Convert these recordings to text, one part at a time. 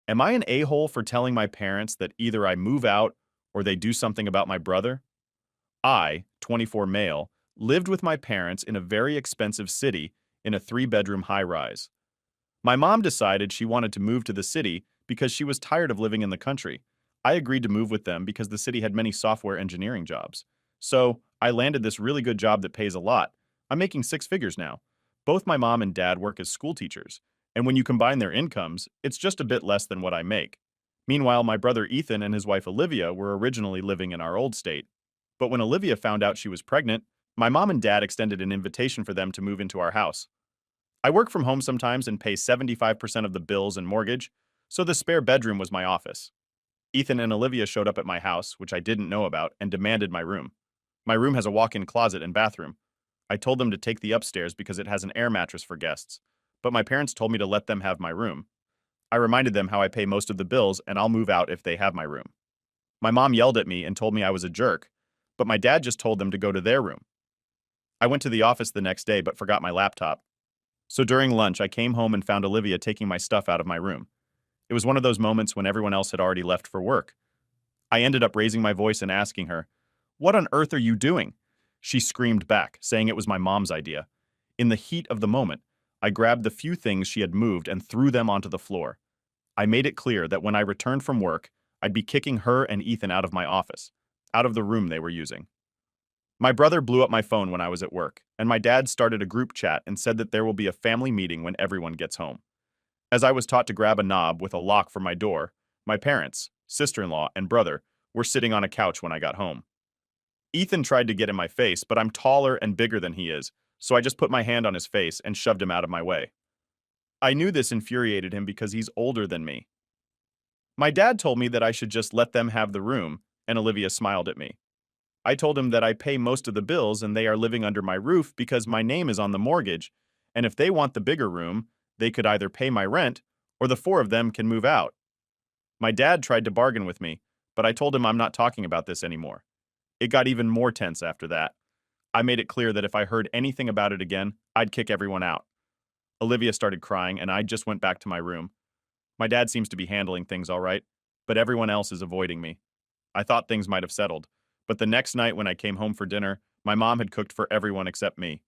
Am I an a-hole for telling my parents that either I move out or they do something about my brother? I, 24 male, lived with my parents in a very expensive city in a three-bedroom high-rise. My mom decided she wanted to move to the city because she was tired of living in the country. I agreed to move with them because the city had many software engineering jobs. So, I landed this really good job that pays a lot. I'm making six figures now. Both my mom and dad work as school teachers, and when you combine their incomes, it's just a bit less than what I make. Meanwhile, my brother Ethan and his wife Olivia were originally living in our old state. But when Olivia found out she was pregnant, my mom and dad extended an invitation for them to move into our house. I work from home sometimes and pay 75% of the bills and mortgage, so the spare bedroom was my office. Ethan and Olivia showed up at my house, which I didn't know about, and demanded my room. My room has a walk-in closet and bathroom. I told them to take the upstairs because it has an air mattress for guests, but my parents told me to let them have my room. I reminded them how I pay most of the bills and I'll move out if they have my room. My mom yelled at me and told me I was a jerk, but my dad just told them to go to their room. I went to the office the next day but forgot my laptop. So during lunch, I came home and found Olivia taking my stuff out of my room. It was one of those moments when everyone else had already left for work. I ended up raising my voice and asking her, "What on earth are you doing?" She screamed back, saying it was my mom's idea. In the heat of the moment, I grabbed the few things she had moved and threw them onto the floor. I made it clear that when I returned from work, I'd be kicking her and Ethan out of my office, out of the room they were using. My brother blew up my phone when I was at work, and my dad started a group chat and said that there will be a family meeting when everyone gets home. As I was taught to grab a knob with a lock for my door, my parents, sister-in-law, and brother were sitting on a couch when I got home. Ethan tried to get in my face, but I'm taller and bigger than he is, so I just put my hand on his face and shoved him out of my way. I knew this infuriated him because he's older than me. My dad told me that I should just let them have the room, and Olivia smiled at me. I told him that I pay most of the bills and they are living under my roof because my name is on the mortgage, and if they want the bigger room, they could either pay my rent or the four of them can move out. My dad tried to bargain with me, but I told him I'm not talking about this anymore. It got even more tense after that. I made it clear that if I heard anything about it again, I'd kick everyone out. Olivia started crying, and I just went back to my room. My dad seems to be handling things all right, but everyone else is avoiding me. I thought things might have settled, but the next night when I came home for dinner, my mom had cooked for everyone except me.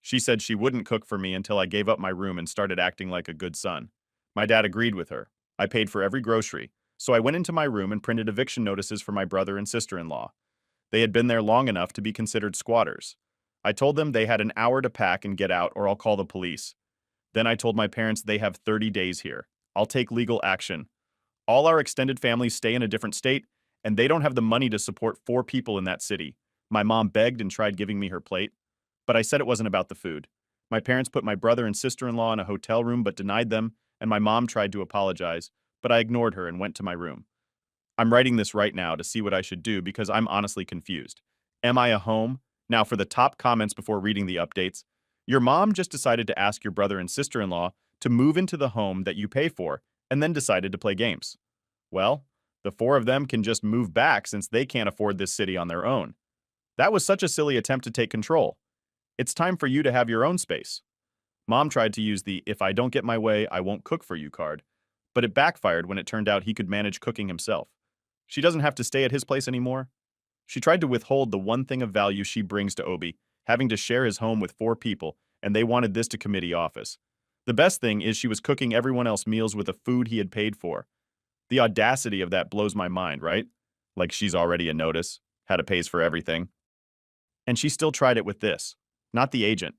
She said she wouldn't cook for me until I gave up my room and started acting like a good son. My dad agreed with her. I paid for every grocery, so I went into my room and printed eviction notices for my brother and sister-in-law. They had been there long enough to be considered squatters. I told them they had an hour to pack and get out or I'll call the police. Then I told my parents they have 30 days here. I'll take legal action. All our extended families stay in a different state, and they don't have the money to support four people in that city. My mom begged and tried giving me her plate, but I said it wasn't about the food. My parents put my brother and sister-in-law in a hotel room but denied them, and my mom tried to apologize, but I ignored her and went to my room. I'm writing this right now to see what I should do because I'm honestly confused. Am I a home? Now, for the top comments before reading the updates, your mom just decided to ask your brother and sister-in-law to move into the home that you pay for and then decided to play games. Well, the four of them can just move back since they can't afford this city on their own. That was such a silly attempt to take control. It's time for you to have your own space. Mom tried to use the "if I don't get my way, I won't cook for you" card, but it backfired when it turned out he could manage cooking himself. She doesn't have to stay at his place anymore. She tried to withhold the one thing of value she brings to Obi, having to share his home with four people, and they wanted this to committee office. The best thing is she was cooking everyone else meals with the food he had paid for. The audacity of that blows my mind, right? Like she's already a notice, had to pays for everything. And she still tried it with this. Not the agent.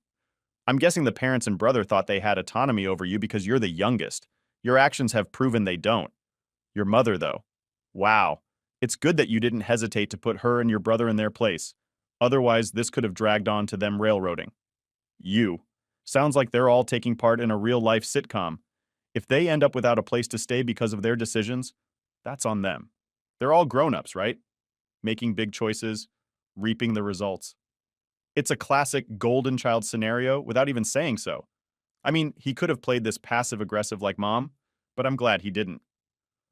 I'm guessing the parents and brother thought they had autonomy over you because you're the youngest. Your actions have proven they don't. Your mother, though. Wow. It's good that you didn't hesitate to put her and your brother in their place. Otherwise, this could have dragged on to them railroading. You. Sounds like they're all taking part in a real-life sitcom. If they end up without a place to stay because of their decisions, that's on them. They're all grown-ups, right? Making big choices, reaping the results. It's a classic golden child scenario without even saying so. I mean, he could have played this passive-aggressive like mom, but I'm glad he didn't.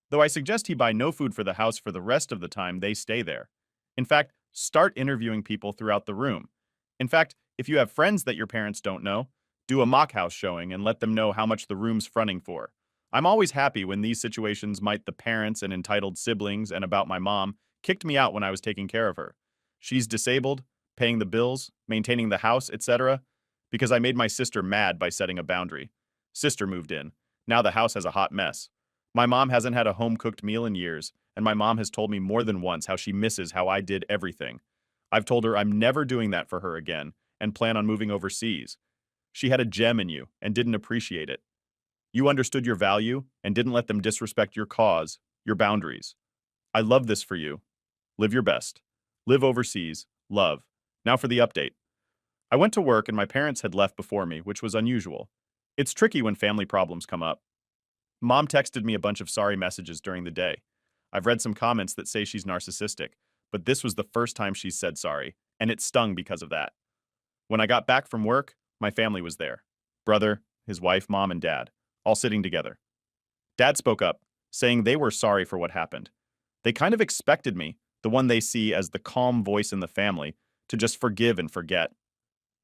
Though I suggest he buy no food for the house for the rest of the time they stay there. In fact, start interviewing people throughout the room. In fact, if you have friends that your parents don't know, do a mock house showing and let them know how much the room's fronting for. I'm always happy when these situations might the parents and entitled siblings and about my mom kicked me out when I was taking care of her. She's disabled, paying the bills, maintaining the house, etc. because I made my sister mad by setting a boundary. Sister moved in. Now the house has a hot mess. My mom hasn't had a home-cooked meal in years, and my mom has told me more than once how she misses how I did everything. I've told her I'm never doing that for her again and plan on moving overseas. She had a gem in you and didn't appreciate it. You understood your value and didn't let them disrespect your cause, your boundaries. I love this for you. Live your best. Live overseas. Love. Now for the update. I went to work and my parents had left before me, which was unusual. It's tricky when family problems come up. Mom texted me a bunch of sorry messages during the day. I've read some comments that say she's narcissistic, but this was the first time she's said sorry, and it stung because of that. When I got back from work, my family was there. Brother, his wife, mom, and dad, all sitting together. Dad spoke up, saying they were sorry for what happened. They kind of expected me, the one they see as the calm voice in the family, to just forgive and forget.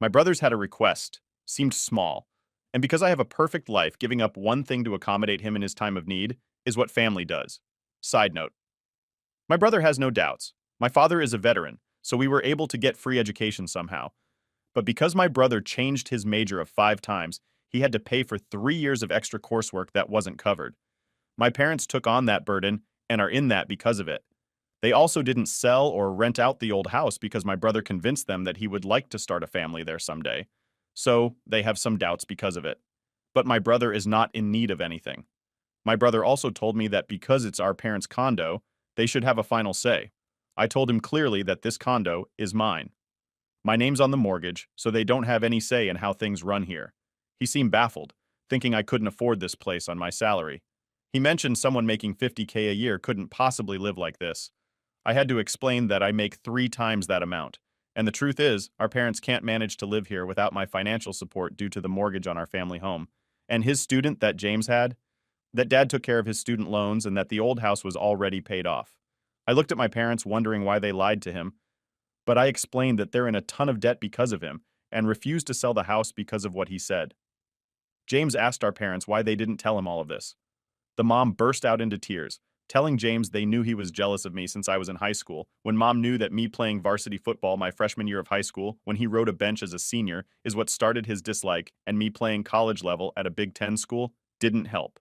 My brothers had a request, seemed small, and because I have a perfect life, giving up one thing to accommodate him in his time of need is what family does. Side note. My brother has no doubts. My father is a veteran, so we were able to get free education somehow. But because my brother changed his major of 5 times, he had to pay for 3 years of extra coursework that wasn't covered. My parents took on that burden and are in that because of it. They also didn't sell or rent out the old house because my brother convinced them that he would like to start a family there someday. So they have some doubts because of it. But my brother is not in need of anything. My brother also told me that because it's our parents' condo, they should have a final say. I told him clearly that this condo is mine. My name's on the mortgage, so they don't have any say in how things run here. He seemed baffled, thinking I couldn't afford this place on my salary. He mentioned someone making $50K a year couldn't possibly live like this. I had to explain that I make 3 times that amount. And the truth is, our parents can't manage to live here without my financial support due to the mortgage on our family home. And his student that James had, that dad took care of his student loans and that the old house was already paid off. I looked at my parents wondering why they lied to him, but I explained that they're in a ton of debt because of him and refused to sell the house because of what he said. James asked our parents why they didn't tell him all of this. The mom burst out into tears, telling James they knew he was jealous of me since I was in high school, when mom knew that me playing varsity football my freshman year of high school when he rode a bench as a senior is what started his dislike, and me playing college level at a Big Ten school didn't help.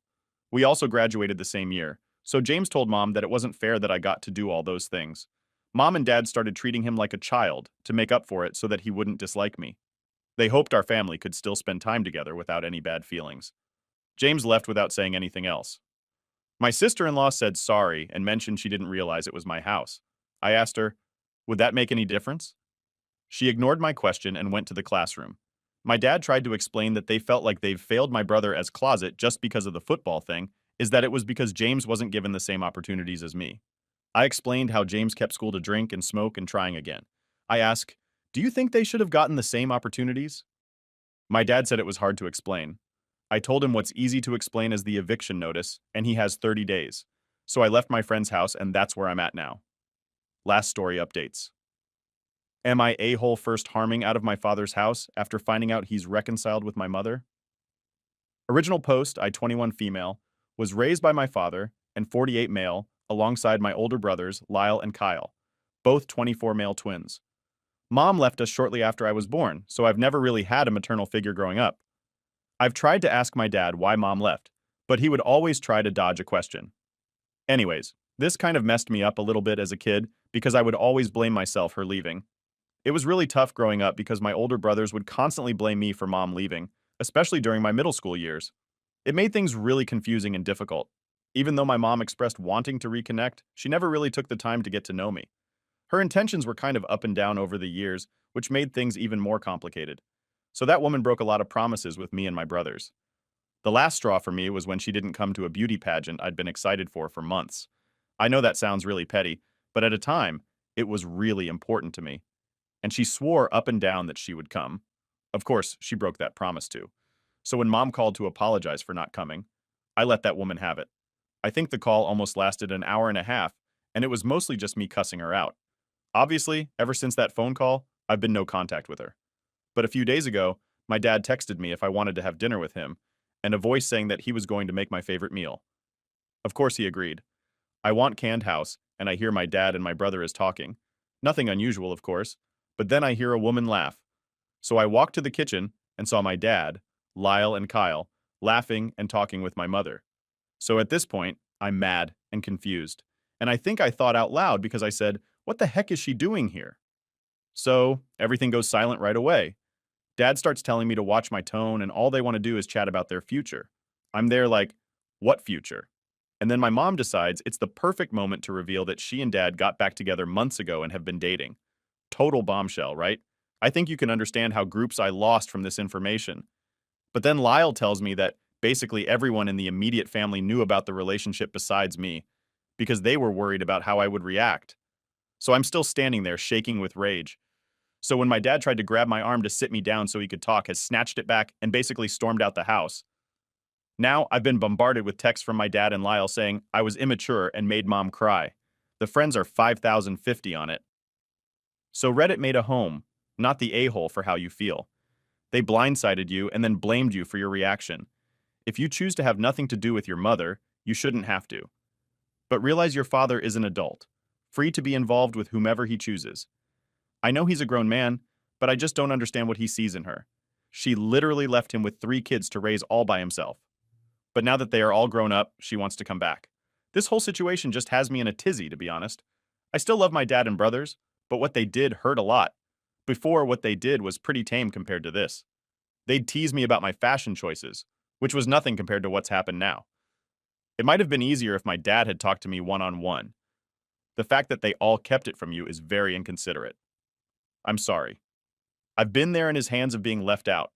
We also graduated the same year, so James told mom that it wasn't fair that I got to do all those things. Mom and dad started treating him like a child to make up for it so that he wouldn't dislike me. They hoped our family could still spend time together without any bad feelings. James left without saying anything else. My sister-in-law said sorry and mentioned she didn't realize it was my house. I asked her, would that make any difference? She ignored my question and went to the classroom. My dad tried to explain that they felt like they've failed my brother as closet just because of the football thing, is that it was because James wasn't given the same opportunities as me. I explained how James kept school to drink and smoke and trying again. I asked, do you think they should have gotten the same opportunities? My dad said it was hard to explain. I told him what's easy to explain as the eviction notice, and he has 30 days. So I left my friend's house, and that's where I'm at now. Last story updates. Am I a-hole first harming out of my father's house after finding out he's reconciled with my mother? Original post, I 21 female, was raised by my father and 48 male alongside my older brothers, Lyle and Kyle, both 24 male twins. Mom left us shortly after I was born, so I've never really had a maternal figure growing up. I've tried to ask my dad why mom left, but he would always try to dodge a question. Anyways, this kind of messed me up a little bit as a kid because I would always blame myself for leaving. It was really tough growing up because my older brothers would constantly blame me for mom leaving, especially during my middle school years. It made things really confusing and difficult. Even though my mom expressed wanting to reconnect, she never really took the time to get to know me. Her intentions were kind of up and down over the years, which made things even more complicated. So that woman broke a lot of promises with me and my brothers. The last straw for me was when she didn't come to a beauty pageant I'd been excited for months. I know that sounds really petty, but at a time, it was really important to me. And she swore up and down that she would come. Of course, she broke that promise too. So when mom called to apologize for not coming, I let that woman have it. I think the call almost lasted an hour and a half, and it was mostly just me cussing her out. Obviously, ever since that phone call, I've been no contact with her. But a few days ago, my dad texted me if I wanted to have dinner with him, and a voice saying that he was going to make my favorite meal. Of course he agreed. I want canned house, and I hear my dad and my brother is talking. Nothing unusual, of course, but then I hear a woman laugh. So I walked to the kitchen and saw my dad, Lyle and Kyle, laughing and talking with my mother. So at this point, I'm mad and confused. And I think I thought out loud because I said, "What the heck is she doing here?" So everything goes silent right away. Dad starts telling me to watch my tone, and all they want to do is chat about their future. I'm there like, what future? And then my mom decides it's the perfect moment to reveal that she and dad got back together months ago and have been dating. Total bombshell, right? I think you can understand how groups I lost from this information. But then Lyle tells me that basically everyone in the immediate family knew about the relationship besides me, because they were worried about how I would react. So I'm still standing there shaking with rage. So when my dad tried to grab my arm to sit me down so he could talk, has snatched it back and basically stormed out the house. Now I've been bombarded with texts from my dad and Lyle saying I was immature and made mom cry. The friends are 5,050 on it. So Reddit made a home, not the a-hole for how you feel. They blindsided you and then blamed you for your reaction. If you choose to have nothing to do with your mother, you shouldn't have to. But realize your father is an adult, free to be involved with whomever he chooses. I know he's a grown man, but I just don't understand what he sees in her. She literally left him with 3 kids to raise all by himself. But now that they are all grown up, she wants to come back. This whole situation just has me in a tizzy, to be honest. I still love my dad and brothers, but what they did hurt a lot. Before, what they did was pretty tame compared to this. They'd tease me about my fashion choices, which was nothing compared to what's happened now. It might have been easier if my dad had talked to me one-on-one. The fact that they all kept it from you is very inconsiderate. I'm sorry. I've been there in his hands of being left out,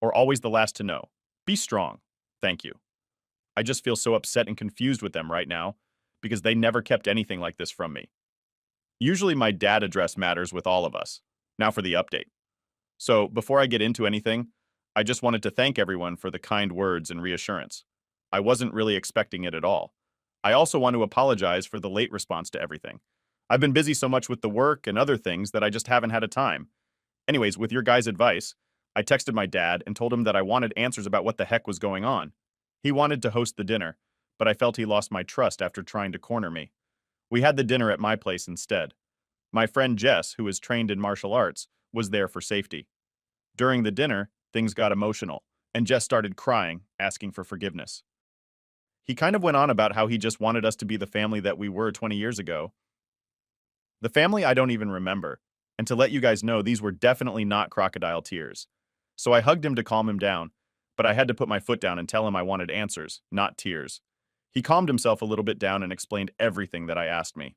or always the last to know. Be strong. Thank you. I just feel so upset and confused with them right now, because they never kept anything like this from me. Usually my dad address matters with all of us. Now for the update. So before I get into anything, I just wanted to thank everyone for the kind words and reassurance. I wasn't really expecting it at all. I also want to apologize for the late response to everything. I've been busy so much with the work and other things that I just haven't had a time. Anyways, with your guys' advice, I texted my dad and told him that I wanted answers about what the heck was going on. He wanted to host the dinner, but I felt he lost my trust after trying to corner me. We had the dinner at my place instead. My friend Jess, who is trained in martial arts, was there for safety. During the dinner, things got emotional, and Jess started crying, asking for forgiveness. He kind of went on about how he just wanted us to be the family that we were 20 years ago. The family I don't even remember, and to let you guys know, these were definitely not crocodile tears. So I hugged him to calm him down, but I had to put my foot down and tell him I wanted answers, not tears. He calmed himself a little bit down and explained everything that I asked me.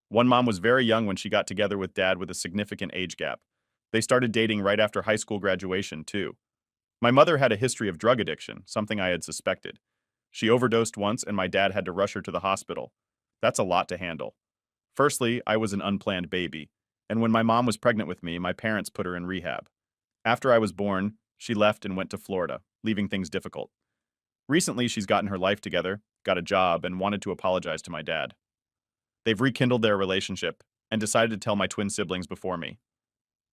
One mom was very young when she got together with dad with a significant age gap. They started dating right after high school graduation, too. My mother had a history of drug addiction, something I had suspected. She overdosed once and my dad had to rush her to the hospital. That's a lot to handle. Firstly, I was an unplanned baby, and when my mom was pregnant with me, my parents put her in rehab. After I was born, she left and went to Florida, leaving things difficult. Recently, she's gotten her life together, got a job, and wanted to apologize to my dad. They've rekindled their relationship and decided to tell my twin siblings before me.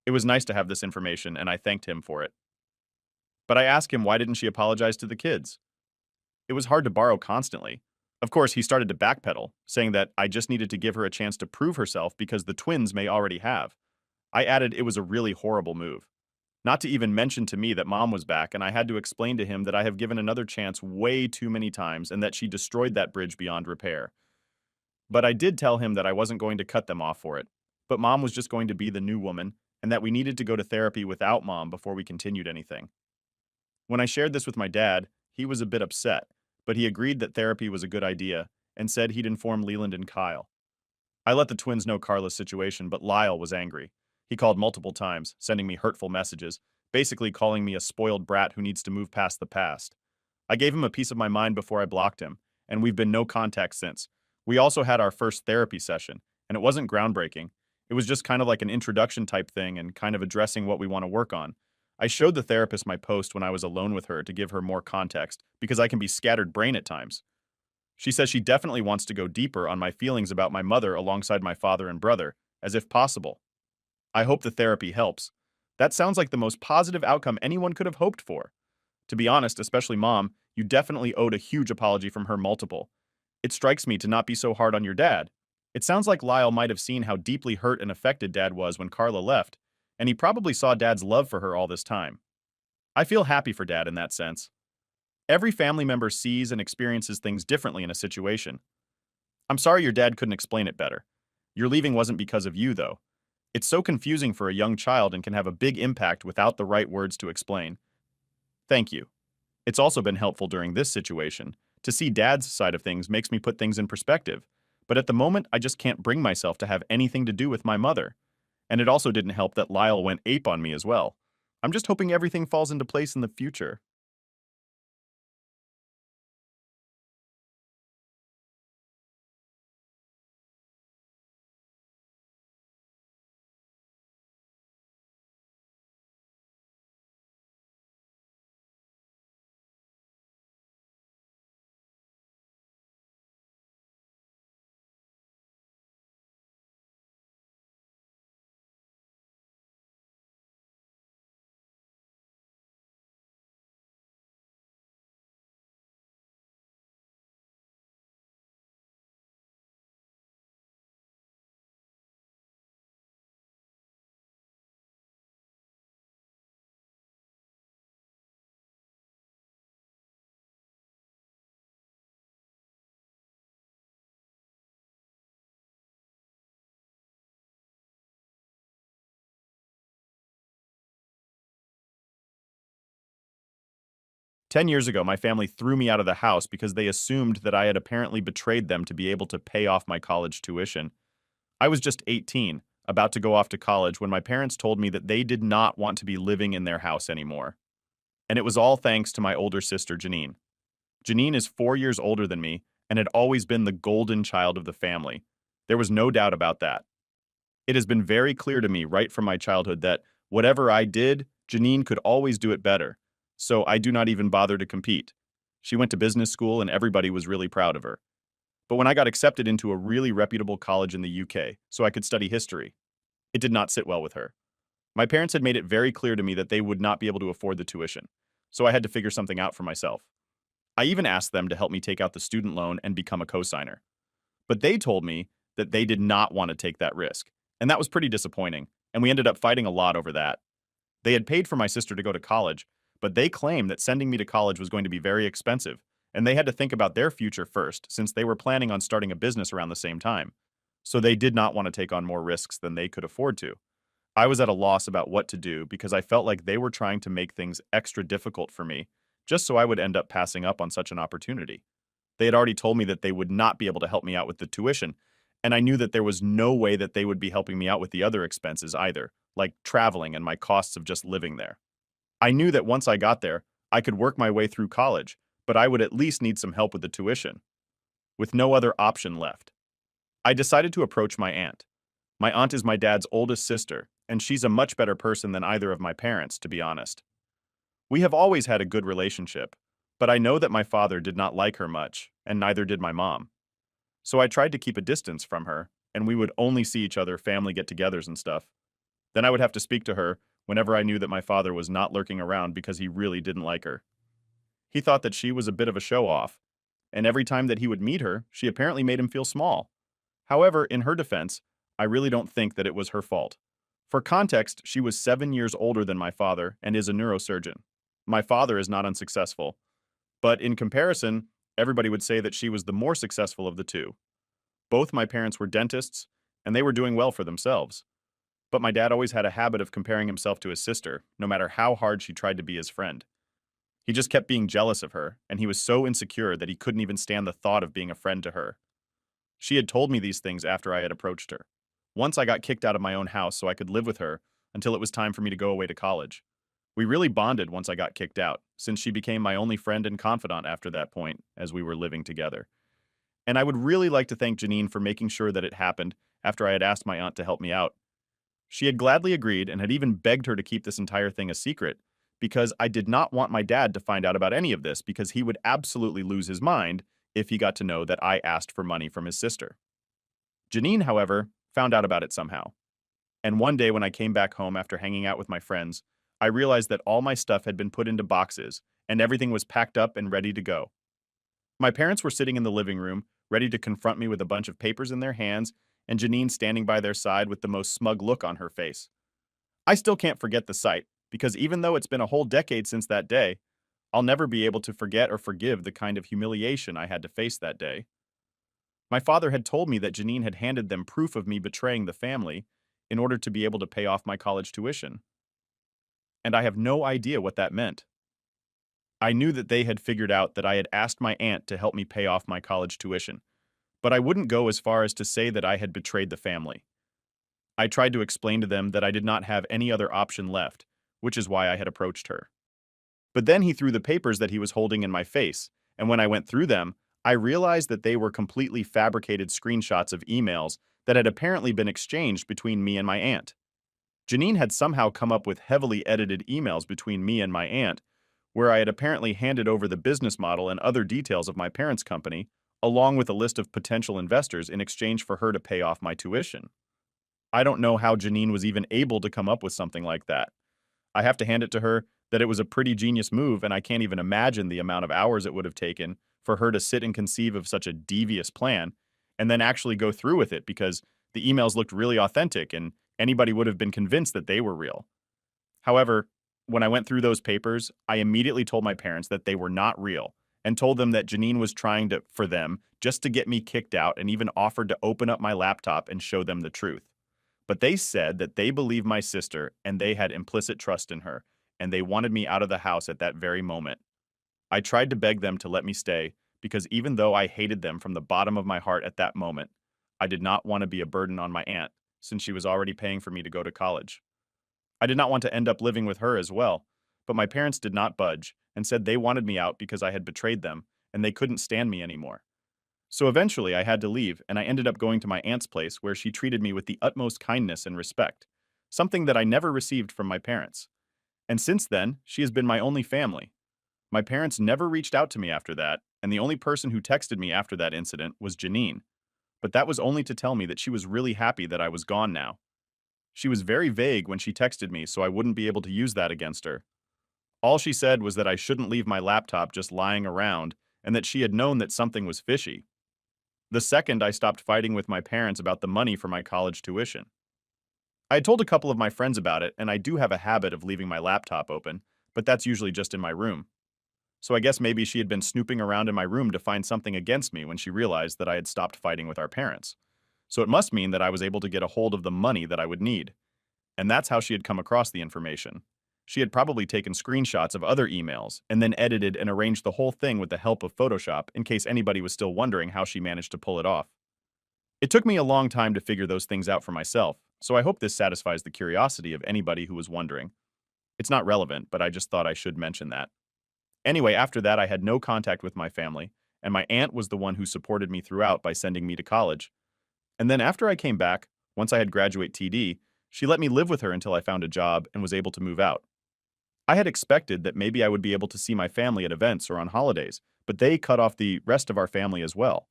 It was nice to have this information, and I thanked him for it. But I asked him why didn't she apologize to the kids? It was hard to borrow constantly. Of course, he started to backpedal, saying that I just needed to give her a chance to prove herself because the twins may already have. I added it was a really horrible move. Not to even mention to me that mom was back, and I had to explain to him that I have given another chance way too many times and that she destroyed that bridge beyond repair. But I did tell him that I wasn't going to cut them off for it, but mom was just going to be the new woman, and that we needed to go to therapy without mom before we continued anything. When I shared this with my dad, he was a bit upset, but he agreed that therapy was a good idea and said he'd inform Leland and Kyle. I let the twins know Carla's situation, but Lyle was angry. He called multiple times, sending me hurtful messages, basically calling me a spoiled brat who needs to move past the past. I gave him a piece of my mind before I blocked him, and we've been no contact since. We also had our first therapy session, and it wasn't groundbreaking. It was just kind of like an introduction type thing and kind of addressing what we want to work on. I showed the therapist my post when I was alone with her to give her more context, because I can be scattered brain at times. She says she definitely wants to go deeper on my feelings about my mother alongside my father and brother, as if possible. I hope the therapy helps. That sounds like the most positive outcome anyone could have hoped for. To be honest, especially mom, you definitely owed a huge apology from her multiple. It strikes me to not be so hard on your dad. It sounds like Lyle might have seen how deeply hurt and affected dad was when Carla left, and he probably saw dad's love for her all this time. I feel happy for dad in that sense. Every family member sees and experiences things differently in a situation. I'm sorry your dad couldn't explain it better. Your leaving wasn't because of you, though. It's so confusing for a young child and can have a big impact without the right words to explain. Thank you. It's also been helpful during this situation. To see dad's side of things makes me put things in perspective. But at the moment, I just can't bring myself to have anything to do with my mother. And it also didn't help that Lyle went ape on me as well. I'm just hoping everything falls into place in the future. 10 years ago, my family threw me out of the house because they assumed that I had apparently betrayed them to be able to pay off my college tuition. I was just 18, about to go off to college, when my parents told me that they did not want to be living in their house anymore. And it was all thanks to my older sister, Janine. Janine is 4 years older than me and had always been the golden child of the family. There was no doubt about that. It has been very clear to me right from my childhood that whatever I did, Janine could always do it better. So I do not even bother to compete. She went to business school and everybody was really proud of her. But when I got accepted into a really reputable college in the UK so I could study history, it did not sit well with her. My parents had made it very clear to me that they would not be able to afford the tuition, so I had to figure something out for myself. I even asked them to help me take out the student loan and become a cosigner. But they told me that they did not want to take that risk, and that was pretty disappointing, and we ended up fighting a lot over that. They had paid for my sister to go to college, but they claimed that sending me to college was going to be very expensive, and they had to think about their future first since they were planning on starting a business around the same time. So they did not want to take on more risks than they could afford to. I was at a loss about what to do because I felt like they were trying to make things extra difficult for me, just so I would end up passing up on such an opportunity. They had already told me that they would not be able to help me out with the tuition, and I knew that there was no way that they would be helping me out with the other expenses either, like traveling and my costs of just living there. I knew that once I got there, I could work my way through college, but I would at least need some help with the tuition. With no other option left, I decided to approach my aunt. My aunt is my dad's oldest sister, and she's a much better person than either of my parents, to be honest. We have always had a good relationship, but I know that my father did not like her much, and neither did my mom. So I tried to keep a distance from her, and we would only see each other family get-togethers and stuff. Then I would have to speak to her whenever I knew that my father was not lurking around because he really didn't like her. He thought that she was a bit of a show-off, and every time that he would meet her, she apparently made him feel small. However, in her defense, I really don't think that it was her fault. For context, she was 7 years older than my father and is a neurosurgeon. My father is not unsuccessful, but in comparison, everybody would say that she was the more successful of the two. Both my parents were dentists, and they were doing well for themselves. But my dad always had a habit of comparing himself to his sister, no matter how hard she tried to be his friend. He just kept being jealous of her, and he was so insecure that he couldn't even stand the thought of being a friend to her. She had told me these things after I had approached her. Once I got kicked out of my own house so I could live with her until it was time for me to go away to college. We really bonded once I got kicked out, since she became my only friend and confidant after that point, as we were living together. And I would really like to thank Janine for making sure that it happened after I had asked my aunt to help me out. She had gladly agreed and had even begged her to keep this entire thing a secret, because I did not want my dad to find out about any of this because he would absolutely lose his mind if he got to know that I asked for money from his sister. Janine, however, found out about it somehow. And one day when I came back home after hanging out with my friends, I realized that all my stuff had been put into boxes, and everything was packed up and ready to go. My parents were sitting in the living room, ready to confront me with a bunch of papers in their hands, and Janine standing by their side with the most smug look on her face. I still can't forget the sight, because even though it's been a whole decade since that day, I'll never be able to forget or forgive the kind of humiliation I had to face that day. My father had told me that Janine had handed them proof of me betraying the family in order to be able to pay off my college tuition, and I have no idea what that meant. I knew that they had figured out that I had asked my aunt to help me pay off my college tuition, but I wouldn't go as far as to say that I had betrayed the family. I tried to explain to them that I did not have any other option left, which is why I had approached her. But then he threw the papers that he was holding in my face, and when I went through them, I realized that they were completely fabricated screenshots of emails that had apparently been exchanged between me and my aunt. Janine had somehow come up with heavily edited emails between me and my aunt, where I had apparently handed over the business model and other details of my parents' company, along with a list of potential investors in exchange for her to pay off my tuition. I don't know how Janine was even able to come up with something like that. I have to hand it to her that it was a pretty genius move, and I can't even imagine the amount of hours it would have taken for her to sit and conceive of such a devious plan and then actually go through with it because the emails looked really authentic and anybody would have been convinced that they were real. However, when I went through those papers, I immediately told my parents that they were not real and told them that Janine was trying to, for them, just to get me kicked out and even offered to open up my laptop and show them the truth. But they said that they believed my sister and they had implicit trust in her, and they wanted me out of the house at that very moment. I tried to beg them to let me stay because even though I hated them from the bottom of my heart at that moment, I did not want to be a burden on my aunt since she was already paying for me to go to college. I did not want to end up living with her as well, but my parents did not budge and said they wanted me out because I had betrayed them and they couldn't stand me anymore. So eventually I had to leave, and I ended up going to my aunt's place where she treated me with the utmost kindness and respect, something that I never received from my parents. And since then, she has been my only family. My parents never reached out to me after that, and the only person who texted me after that incident was Janine. But that was only to tell me that she was really happy that I was gone now. She was very vague when she texted me, so I wouldn't be able to use that against her. All she said was that I shouldn't leave my laptop just lying around, and that she had known that something was fishy. The second I stopped fighting with my parents about the money for my college tuition. I had told a couple of my friends about it, and I do have a habit of leaving my laptop open, but that's usually just in my room. So I guess maybe she had been snooping around in my room to find something against me when she realized that I had stopped fighting with our parents. So it must mean that I was able to get a hold of the money that I would need. And that's how she had come across the information. She had probably taken screenshots of other emails and then edited and arranged the whole thing with the help of Photoshop in case anybody was still wondering how she managed to pull it off. It took me a long time to figure those things out for myself, so I hope this satisfies the curiosity of anybody who was wondering. It's not relevant, but I just thought I should mention that. Anyway, after that, I had no contact with my family, and my aunt was the one who supported me throughout by sending me to college. And then after I came back, once I had graduate TD, she let me live with her until I found a job and was able to move out. I had expected that maybe I would be able to see my family at events or on holidays, but they cut off the rest of our family as well.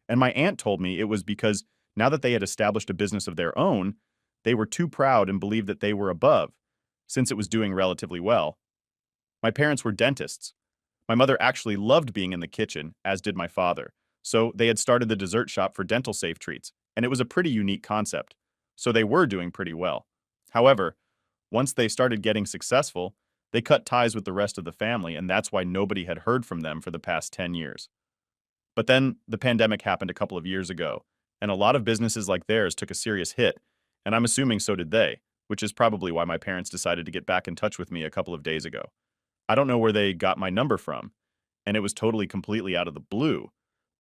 And my aunt told me it was because now that they had established a business of their own, they were too proud and believed that they were above, since it was doing relatively well. My parents were dentists. My mother actually loved being in the kitchen, as did my father, so they had started the dessert shop for dental safe treats, and it was a pretty unique concept. So they were doing pretty well. However, once they started getting successful, they cut ties with the rest of the family, and that's why nobody had heard from them for the past 10 years. But then the pandemic happened a couple of years ago, and a lot of businesses like theirs took a serious hit, and I'm assuming so did they, which is probably why my parents decided to get back in touch with me a couple of days ago. I don't know where they got my number from, and it was totally completely out of the blue,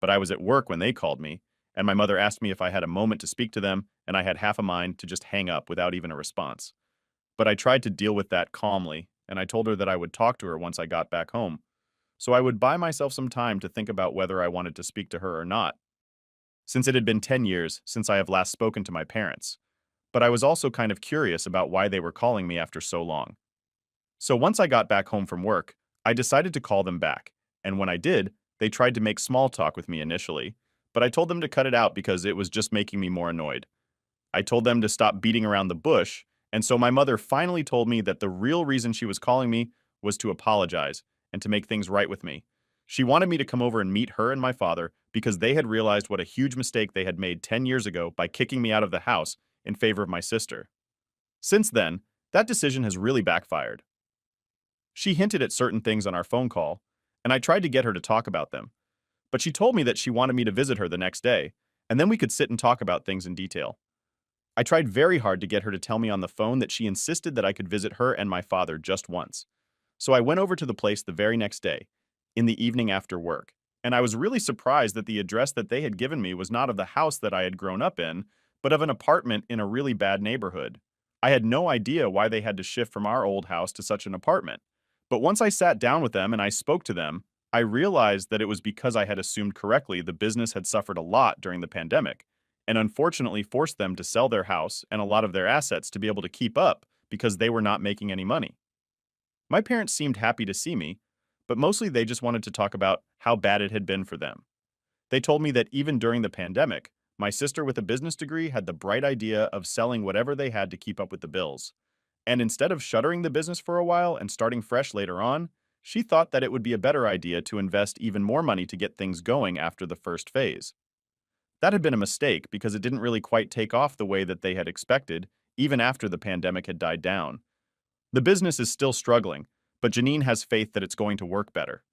but I was at work when they called me, and my mother asked me if I had a moment to speak to them, and I had half a mind to just hang up without even a response. But I tried to deal with that calmly, and I told her that I would talk to her once I got back home. So I would buy myself some time to think about whether I wanted to speak to her or not, since it had been 10 years since I have last spoken to my parents. But I was also kind of curious about why they were calling me after so long. So once I got back home from work, I decided to call them back, and when I did, they tried to make small talk with me initially, but I told them to cut it out because it was just making me more annoyed. I told them to stop beating around the bush And so my mother finally told me that the real reason she was calling me was to apologize and to make things right with me. She wanted me to come over and meet her and my father because they had realized what a huge mistake they had made 10 years ago by kicking me out of the house in favor of my sister. Since then, that decision has really backfired. She hinted at certain things on our phone call, and I tried to get her to talk about them. But she told me that she wanted me to visit her the next day, and then we could sit and talk about things in detail. I tried very hard to get her to tell me on the phone that she insisted that I could visit her and my father just once. So I went over to the place the very next day, in the evening after work, and I was really surprised that the address that they had given me was not of the house that I had grown up in, but of an apartment in a really bad neighborhood. I had no idea why they had to shift from our old house to such an apartment. But once I sat down with them and I spoke to them, I realized that it was because I had assumed correctly the business had suffered a lot during the pandemic, and unfortunately forced them to sell their house and a lot of their assets to be able to keep up because they were not making any money. My parents seemed happy to see me, but mostly they just wanted to talk about how bad it had been for them. They told me that even during the pandemic, my sister with a business degree had the bright idea of selling whatever they had to keep up with the bills. And instead of shuttering the business for a while and starting fresh later on, she thought that it would be a better idea to invest even more money to get things going after the first phase. That had been a mistake because it didn't really quite take off the way that they had expected, even after the pandemic had died down. The business is still struggling, but Janine has faith that it's going to work better.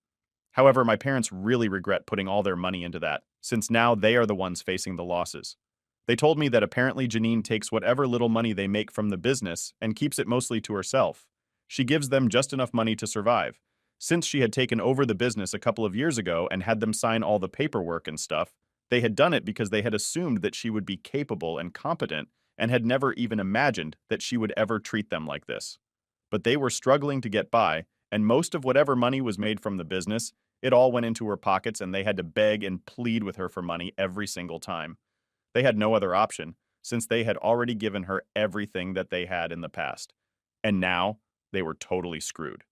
However, my parents really regret putting all their money into that, since now they are the ones facing the losses. They told me that apparently Janine takes whatever little money they make from the business and keeps it mostly to herself. She gives them just enough money to survive. Since she had taken over the business a couple of years ago and had them sign all the paperwork and stuff, they had done it because they had assumed that she would be capable and competent and had never even imagined that she would ever treat them like this. But they were struggling to get by, and most of whatever money was made from the business, it all went into her pockets and they had to beg and plead with her for money every single time. They had no other option, since they had already given her everything that they had in the past. And now, they were totally screwed.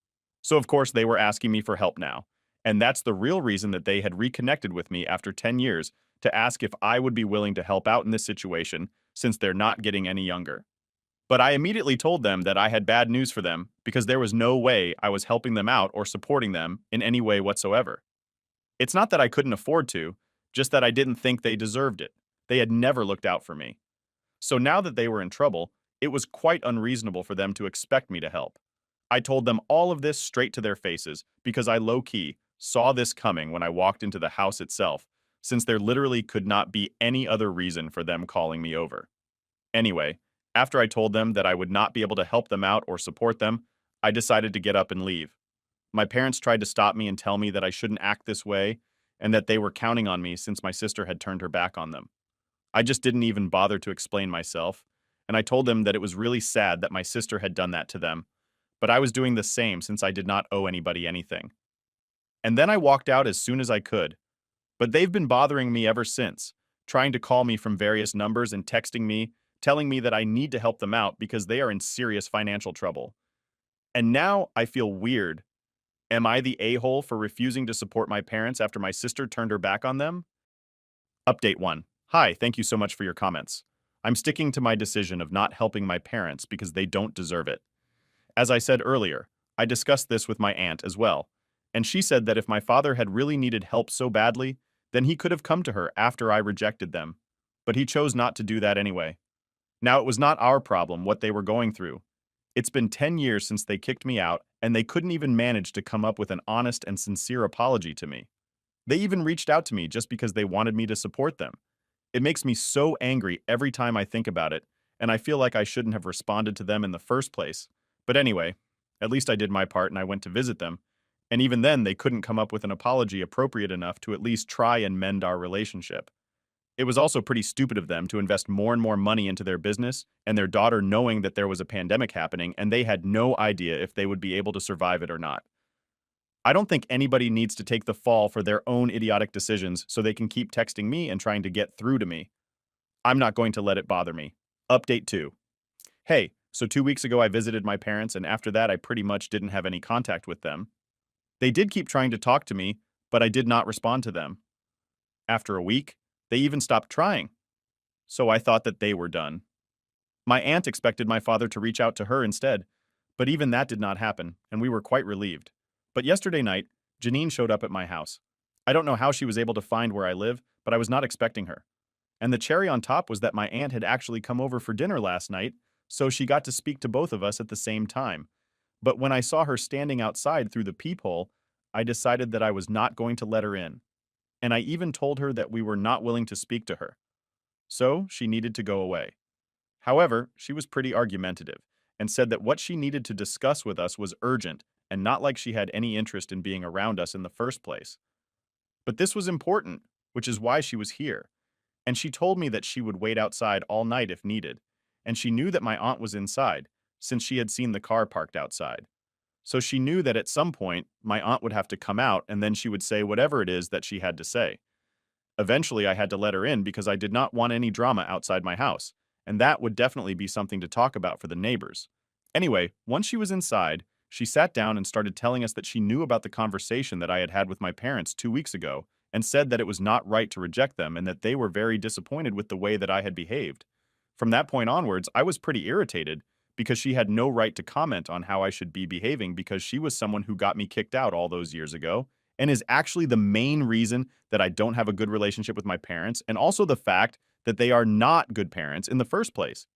So of course they were asking me for help now. And that's the real reason that they had reconnected with me after 10 years to ask if I would be willing to help out in this situation, since they're not getting any younger. But I immediately told them that I had bad news for them because there was no way I was helping them out or supporting them in any way whatsoever. It's not that I couldn't afford to, just that I didn't think they deserved it. They had never looked out for me. So now that they were in trouble, it was quite unreasonable for them to expect me to help. I told them all of this straight to their faces because I low-key saw this coming when I walked into the house itself, since there literally could not be any other reason for them calling me over. Anyway, after I told them that I would not be able to help them out or support them, I decided to get up and leave. My parents tried to stop me and tell me that I shouldn't act this way and that they were counting on me since my sister had turned her back on them. I just didn't even bother to explain myself, and I told them that it was really sad that my sister had done that to them, but I was doing the same since I did not owe anybody anything. And then I walked out as soon as I could, but they've been bothering me ever since, trying to call me from various numbers and texting me, telling me that I need to help them out because they are in serious financial trouble. And now I feel weird. Am I the a-hole for refusing to support my parents after my sister turned her back on them? Update 1. Hi, thank you so much for your comments. I'm sticking to my decision of not helping my parents because they don't deserve it. As I said earlier, I discussed this with my aunt as well, and she said that if my father had really needed help so badly, then he could have come to her after I rejected them. But he chose not to do that anyway. Now, it was not our problem what they were going through. It's been 10 years since they kicked me out, and they couldn't even manage to come up with an honest and sincere apology to me. They even reached out to me just because they wanted me to support them. It makes me so angry every time I think about it, and I feel like I shouldn't have responded to them in the first place. But anyway, at least I did my part and I went to visit them. And even then, they couldn't come up with an apology appropriate enough to at least try and mend our relationship. It was also pretty stupid of them to invest more and more money into their business and their daughter knowing that there was a pandemic happening and they had no idea if they would be able to survive it or not. I don't think anybody needs to take the fall for their own idiotic decisions so they can keep texting me and trying to get through to me. I'm not going to let it bother me. Update 2. Hey, so 2 weeks ago I visited my parents and after that I pretty much didn't have any contact with them. They did keep trying to talk to me, but I did not respond to them. After a week, they even stopped trying. So I thought that they were done. My aunt expected my father to reach out to her instead, but even that did not happen, and we were quite relieved. But yesterday night, Janine showed up at my house. I don't know how she was able to find where I live, but I was not expecting her. And the cherry on top was that my aunt had actually come over for dinner last night, so she got to speak to both of us at the same time. But when I saw her standing outside through the peephole, I decided that I was not going to let her in. And I even told her that we were not willing to speak to her. So she needed to go away. However, she was pretty argumentative and said that what she needed to discuss with us was urgent and not like she had any interest in being around us in the first place. But this was important, which is why she was here. And she told me that she would wait outside all night if needed, and she knew that my aunt was inside, since she had seen the car parked outside. So she knew that at some point, my aunt would have to come out and then she would say whatever it is that she had to say. Eventually, I had to let her in because I did not want any drama outside my house, and that would definitely be something to talk about for the neighbors. Anyway, once she was inside, she sat down and started telling us that she knew about the conversation that I had had with my parents 2 weeks ago and said that it was not right to reject them and that they were very disappointed with the way that I had behaved. From that point onwards, I was pretty irritated because she had no right to comment on how I should be behaving because she was someone who got me kicked out all those years ago and is actually the main reason that I don't have a good relationship with my parents and also the fact that they are not good parents in the first place.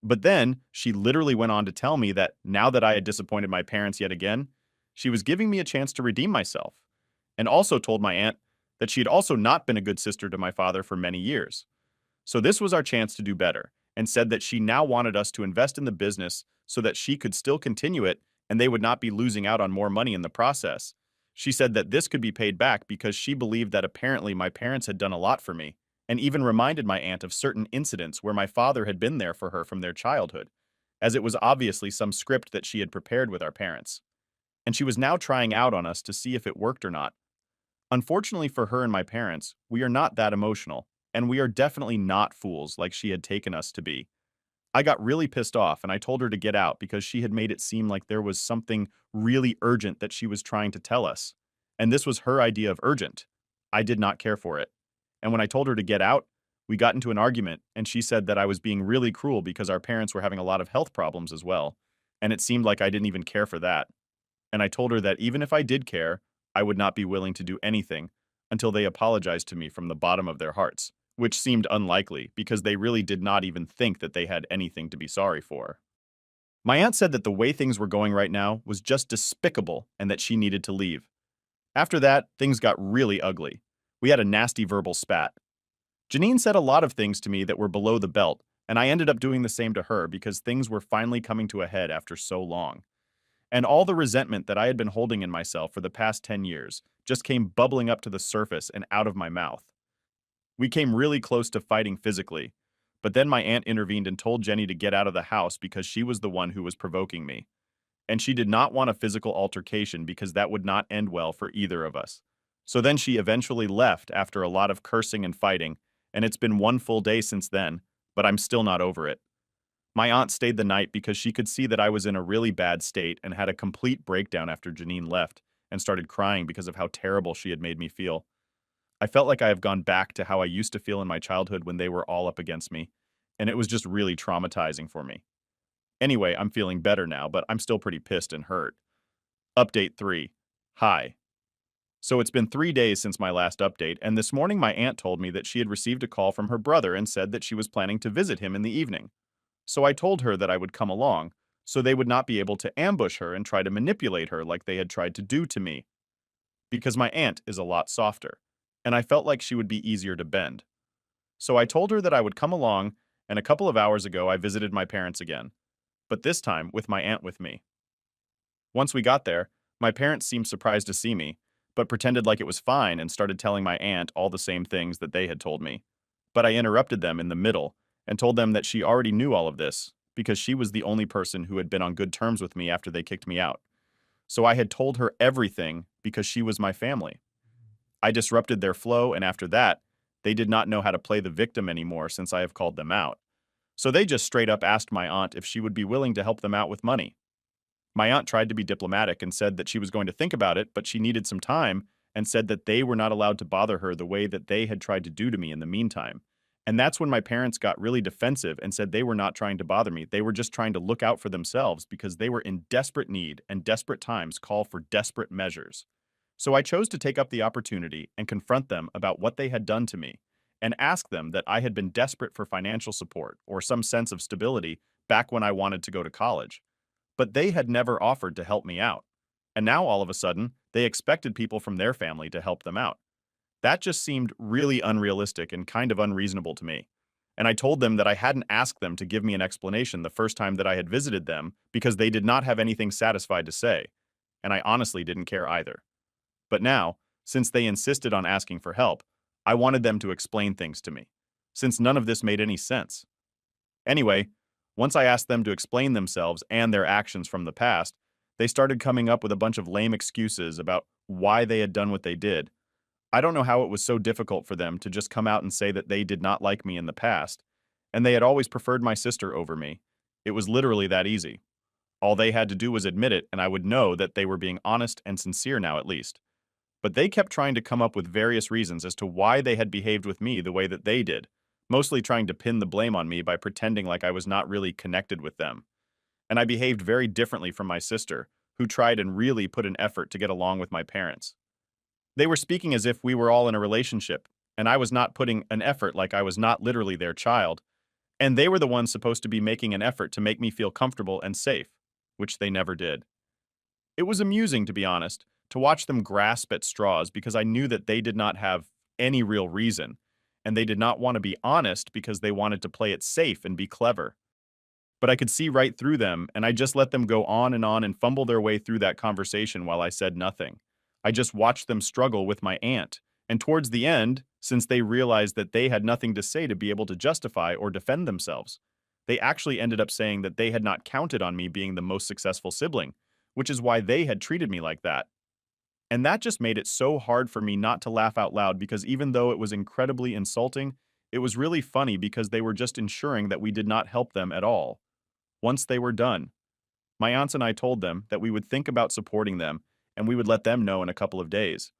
But then she literally went on to tell me that now that I had disappointed my parents yet again, she was giving me a chance to redeem myself, and also told my aunt that she had also not been a good sister to my father for many years. So this was our chance to do better, and said that she now wanted us to invest in the business so that she could still continue it and they would not be losing out on more money in the process. She said that this could be paid back because she believed that apparently my parents had done a lot for me, and even reminded my aunt of certain incidents where my father had been there for her from their childhood, as it was obviously some script that she had prepared with our parents. And she was now trying out on us to see if it worked or not. Unfortunately for her and my parents, we are not that emotional, and we are definitely not fools like she had taken us to be. I got really pissed off and I told her to get out because she had made it seem like there was something really urgent that she was trying to tell us. And this was her idea of urgent. I did not care for it. And when I told her to get out, we got into an argument and she said that I was being really cruel because our parents were having a lot of health problems as well. And it seemed like I didn't even care for that. And I told her that even if I did care, I would not be willing to do anything until they apologized to me from the bottom of their hearts, which seemed unlikely because they really did not even think that they had anything to be sorry for. My aunt said that the way things were going right now was just despicable and that she needed to leave. After that, things got really ugly. We had a nasty verbal spat. Janine said a lot of things to me that were below the belt, and I ended up doing the same to her because things were finally coming to a head after so long. And all the resentment that I had been holding in myself for the past 10 years just came bubbling up to the surface and out of my mouth. We came really close to fighting physically, but then my aunt intervened and told Jenny to get out of the house because she was the one who was provoking me. And she did not want a physical altercation because that would not end well for either of us. So then she eventually left after a lot of cursing and fighting, and it's been one full day since then, but I'm still not over it. My aunt stayed the night because she could see that I was in a really bad state and had a complete breakdown after Janine left and started crying because of how terrible she had made me feel. I felt like I have gone back to how I used to feel in my childhood when they were all up against me, and it was just really traumatizing for me. Anyway, I'm feeling better now, but I'm still pretty pissed and hurt. Update 3. Hi. So it's been 3 days since my last update, and this morning my aunt told me that she had received a call from her brother and said that she was planning to visit him in the evening. So I told her that I would come along, so they would not be able to ambush her and try to manipulate her like they had tried to do to me. Because my aunt is a lot softer, and I felt like she would be easier to bend. So I told her that I would come along, and a couple of hours ago I visited my parents again, but this time with my aunt with me. Once we got there, my parents seemed surprised to see me, but pretended like it was fine and started telling my aunt all the same things that they had told me. But I interrupted them in the middle and told them that she already knew all of this because she was the only person who had been on good terms with me after they kicked me out. So I had told her everything because she was my family. I disrupted their flow, and after that, they did not know how to play the victim anymore since I have called them out. So they just straight up asked my aunt if she would be willing to help them out with money. My aunt tried to be diplomatic and said that she was going to think about it, but she needed some time and said that they were not allowed to bother her the way that they had tried to do to me in the meantime, And that's when my parents got really defensive and said they were not trying to bother me. They were just trying to look out for themselves because they were in desperate need, and desperate times call for desperate measures. So I chose to take up the opportunity and confront them about what they had done to me, and ask them that I had been desperate for financial support or some sense of stability back when I wanted to go to college. But they had never offered to help me out. And now all of a sudden, they expected people from their family to help them out. That just seemed really unrealistic and kind of unreasonable to me. And I told them that I hadn't asked them to give me an explanation the first time that I had visited them because they did not have anything satisfied to say, and I honestly didn't care either. But now, since they insisted on asking for help, I wanted them to explain things to me, since none of this made any sense. Anyway, once I asked them to explain themselves and their actions from the past, they started coming up with a bunch of lame excuses about why they had done what they did. I don't know how it was so difficult for them to just come out and say that they did not like me in the past, and they had always preferred my sister over me. It was literally that easy. All they had to do was admit it, and I would know that they were being honest and sincere now at least. But they kept trying to come up with various reasons as to why they had behaved with me the way that they did, mostly trying to pin the blame on me by pretending like I was not really connected with them. And I behaved very differently from my sister, who tried and really put an effort to get along with my parents. They were speaking as if we were all in a relationship, and I was not putting an effort like I was not literally their child, and they were the ones supposed to be making an effort to make me feel comfortable and safe, which they never did. It was amusing, to be honest, to watch them grasp at straws because I knew that they did not have any real reason, and they did not want to be honest because they wanted to play it safe and be clever. But I could see right through them, and I just let them go on and fumble their way through that conversation while I said nothing. I just watched them struggle with my aunt, and towards the end, since they realized that they had nothing to say to be able to justify or defend themselves, they actually ended up saying that they had not counted on me being the most successful sibling, which is why they had treated me like that. And that just made it so hard for me not to laugh out loud because even though it was incredibly insulting, it was really funny because they were just ensuring that we did not help them at all. Once they were done, my aunts and I told them that we would think about supporting them and we would let them know in a couple of days.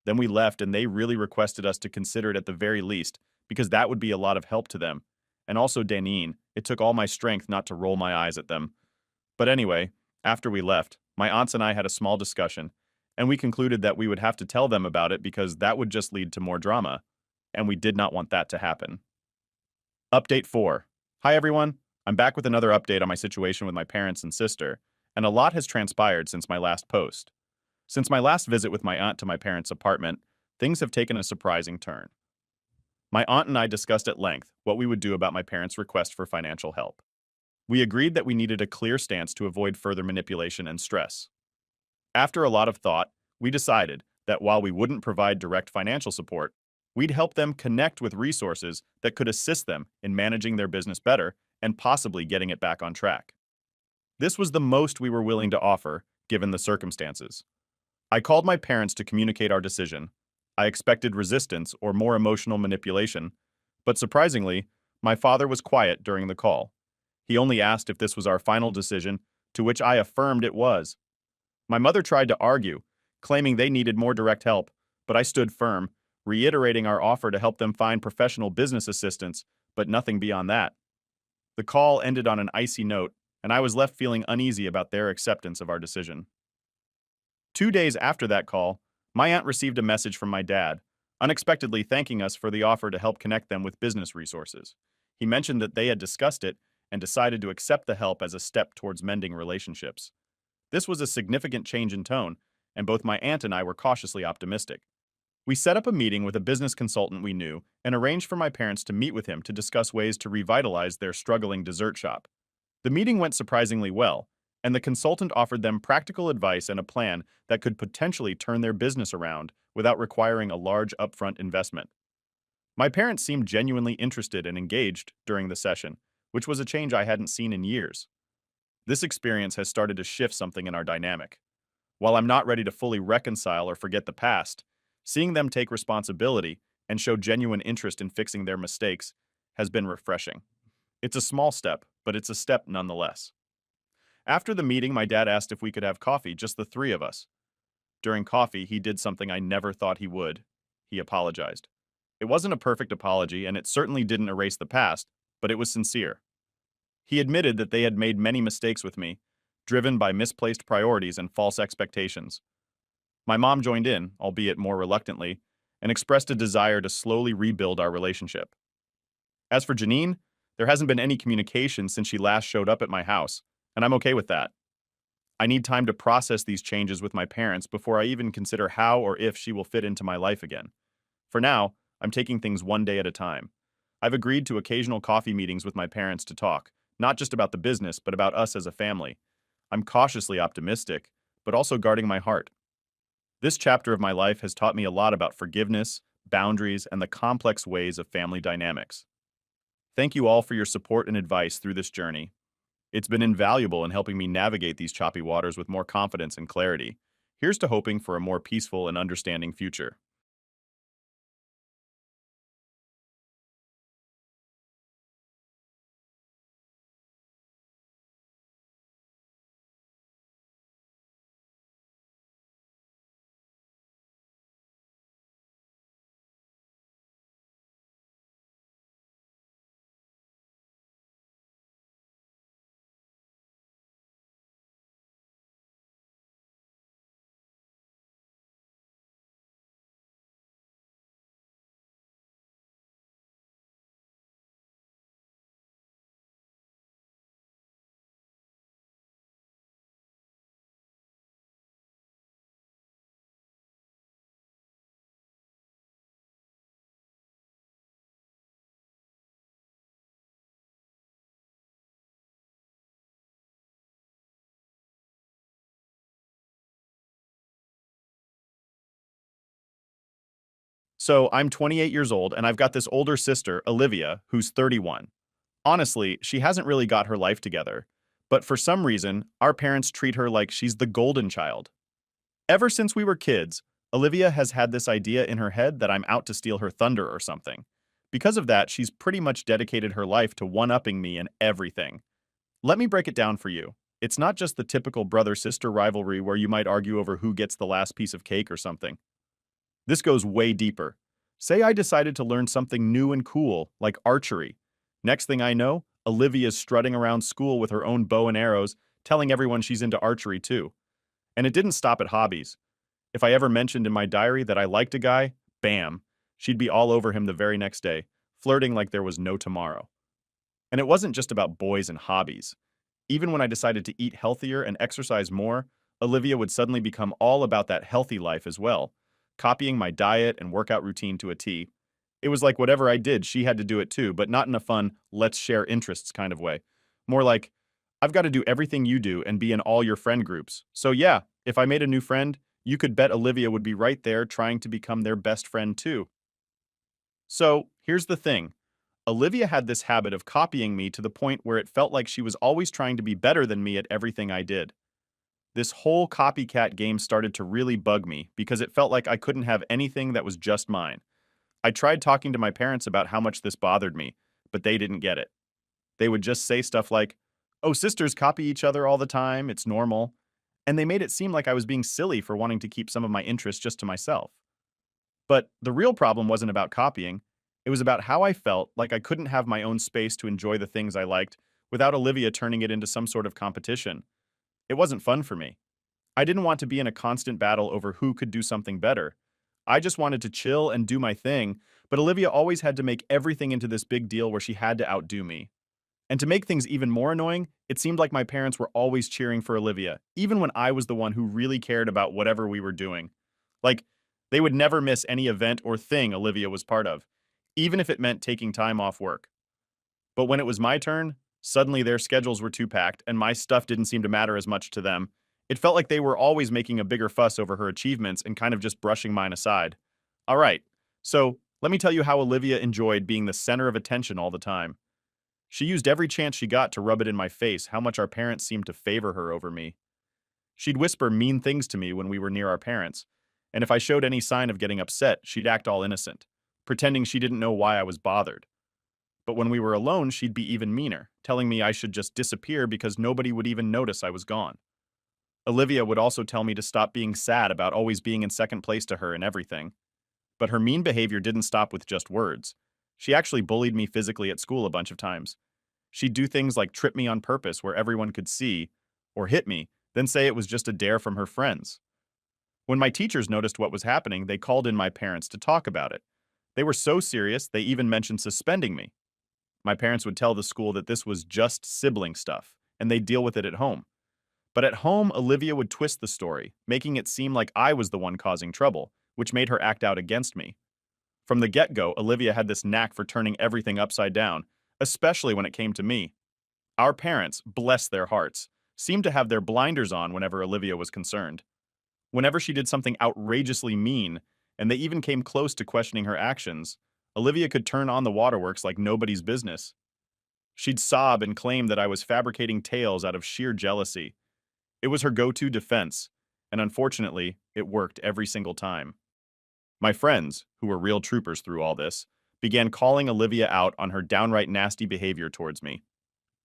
Then we left and they really requested us to consider it at the very least because that would be a lot of help to them. And also Danine, it took all my strength not to roll my eyes at them. But anyway, after we left, my aunts and I had a small discussion, and we concluded that we would have to tell them about it because that would just lead to more drama, and we did not want that to happen. Update 4. Hi everyone, I'm back with another update on my situation with my parents and sister, and a lot has transpired since my last post. Since my last visit with my aunt to my parents' apartment, things have taken a surprising turn. My aunt and I discussed at length what we would do about my parents' request for financial help. We agreed that we needed a clear stance to avoid further manipulation and stress. After a lot of thought, we decided that while we wouldn't provide direct financial support, we'd help them connect with resources that could assist them in managing their business better and possibly getting it back on track. This was the most we were willing to offer, given the circumstances. I called my parents to communicate our decision. I expected resistance or more emotional manipulation, but surprisingly, my father was quiet during the call. He only asked if this was our final decision, to which I affirmed it was. My mother tried to argue, claiming they needed more direct help, but I stood firm, reiterating our offer to help them find professional business assistance, but nothing beyond that. The call ended on an icy note, and I was left feeling uneasy about their acceptance of our decision. 2 days after that call, my aunt received a message from my dad, unexpectedly thanking us for the offer to help connect them with business resources. He mentioned that they had discussed it and decided to accept the help as a step towards mending relationships. This was a significant change in tone, and both my aunt and I were cautiously optimistic. We set up a meeting with a business consultant we knew and arranged for my parents to meet with him to discuss ways to revitalize their struggling dessert shop. The meeting went surprisingly well, and the consultant offered them practical advice and a plan that could potentially turn their business around without requiring a large upfront investment. My parents seemed genuinely interested and engaged during the session, which was a change I hadn't seen in years. This experience has started to shift something in our dynamic. While I'm not ready to fully reconcile or forget the past, seeing them take responsibility and show genuine interest in fixing their mistakes has been refreshing. It's a small step, but it's a step nonetheless. After the meeting, my dad asked if we could have coffee, just the three of us. During coffee, he did something I never thought he would. He apologized. It wasn't a perfect apology, and it certainly didn't erase the past, but it was sincere. He admitted that they had made many mistakes with me, driven by misplaced priorities and false expectations. My mom joined in, albeit more reluctantly, and expressed a desire to slowly rebuild our relationship. As for Janine, there hasn't been any communication since she last showed up at my house, and I'm okay with that. I need time to process these changes with my parents before I even consider how or if she will fit into my life again. For now, I'm taking things one day at a time. I've agreed to occasional coffee meetings with my parents to talk, not just about the business, but about us as a family. I'm cautiously optimistic, but also guarding my heart. This chapter of my life has taught me a lot about forgiveness, boundaries, and the complex ways of family dynamics. Thank you all for your support and advice through this journey. It's been invaluable in helping me navigate these choppy waters with more confidence and clarity. Here's to hoping for a more peaceful and understanding future. So, I'm 28 years old and I've got this older sister, Olivia, who's 31. Honestly, she hasn't really got her life together. But for some reason, our parents treat her like she's the golden child. Ever since we were kids, Olivia has had this idea in her head that I'm out to steal her thunder or something. Because of that, she's pretty much dedicated her life to one-upping me in everything. Let me break it down for you. It's not just the typical brother-sister rivalry where you might argue over who gets the last piece of cake or something. This goes way deeper. Say I decided to learn something new and cool, like archery. Next thing I know, Olivia's strutting around school with her own bow and arrows, telling everyone she's into archery too. And it didn't stop at hobbies. If I ever mentioned in my diary that I liked a guy, bam, she'd be all over him the very next day, flirting like there was no tomorrow. And it wasn't just about boys and hobbies. Even when I decided to eat healthier and exercise more, Olivia would suddenly become all about that healthy life as well, copying my diet and workout routine to a T. It was like whatever I did, she had to do it too, but not in a fun, let's share interests kind of way. More like, I've got to do everything you do and be in all your friend groups. So yeah, if I made a new friend, you could bet Olivia would be right there trying to become their best friend too. So here's the thing. Olivia had this habit of copying me to the point where it felt like she was always trying to be better than me at everything I did. This whole copycat game started to really bug me because it felt like I couldn't have anything that was just mine. I tried talking to my parents about how much this bothered me, but they didn't get it. They would just say stuff like, "Oh, sisters copy each other all the time, it's normal." And they made it seem like I was being silly for wanting to keep some of my interests just to myself. But the real problem wasn't about copying. It was about how I felt like I couldn't have my own space to enjoy the things I liked without Olivia turning it into some sort of competition. It wasn't fun for me. I didn't want to be in a constant battle over who could do something better. I just wanted to chill and do my thing, but Olivia always had to make everything into this big deal where she had to outdo me. And to make things even more annoying, it seemed like my parents were always cheering for Olivia, even when I was the one who really cared about whatever we were doing. Like, they would never miss any event or thing Olivia was part of, even if it meant taking time off work. But when it was my turn, suddenly their schedules were too packed and my stuff didn't seem to matter as much to them. It felt like they were always making a bigger fuss over her achievements and kind of just brushing mine aside. All right, so let me tell you how Olivia enjoyed being the center of attention all the time. She used every chance she got to rub it in my face how much our parents seemed to favor her over me. She'd whisper mean things to me when we were near our parents, and if I showed any sign of getting upset, she'd act all innocent, pretending she didn't know why I was bothered. But when we were alone, she'd be even meaner, telling me I should just disappear because nobody would even notice I was gone. Olivia would also tell me to stop being sad about always being in second place to her in everything. But her mean behavior didn't stop with just words. She actually bullied me physically at school a bunch of times. She'd do things like trip me on purpose where everyone could see, or hit me, then say it was just a dare from her friends. When my teachers noticed what was happening, they called in my parents to talk about it. They were so serious, they even mentioned suspending me. My parents would tell the school that this was just sibling stuff, and they'd deal with it at home. But at home, Olivia would twist the story, making it seem like I was the one causing trouble, which made her act out against me. From the get-go, Olivia had this knack for turning everything upside down, especially when it came to me. Our parents, bless their hearts, seemed to have their blinders on whenever Olivia was concerned. Whenever she did something outrageously mean, and they even came close to questioning her actions, Olivia could turn on the waterworks like nobody's business. She'd sob and claim that I was fabricating tales out of sheer jealousy. It was her go-to defense, and unfortunately, it worked every single time. My friends, who were real troopers through all this, began calling Olivia out on her downright nasty behavior towards me.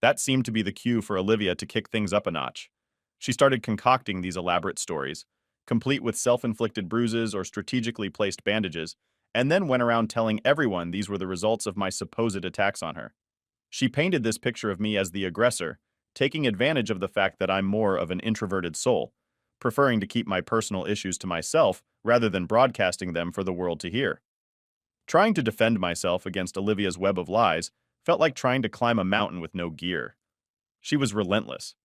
That seemed to be the cue for Olivia to kick things up a notch. She started concocting these elaborate stories, complete with self-inflicted bruises or strategically placed bandages, and then went around telling everyone these were the results of my supposed attacks on her. She painted this picture of me as the aggressor, taking advantage of the fact that I'm more of an introverted soul, preferring to keep my personal issues to myself rather than broadcasting them for the world to hear. Trying to defend myself against Olivia's web of lies felt like trying to climb a mountain with no gear. She was relentless.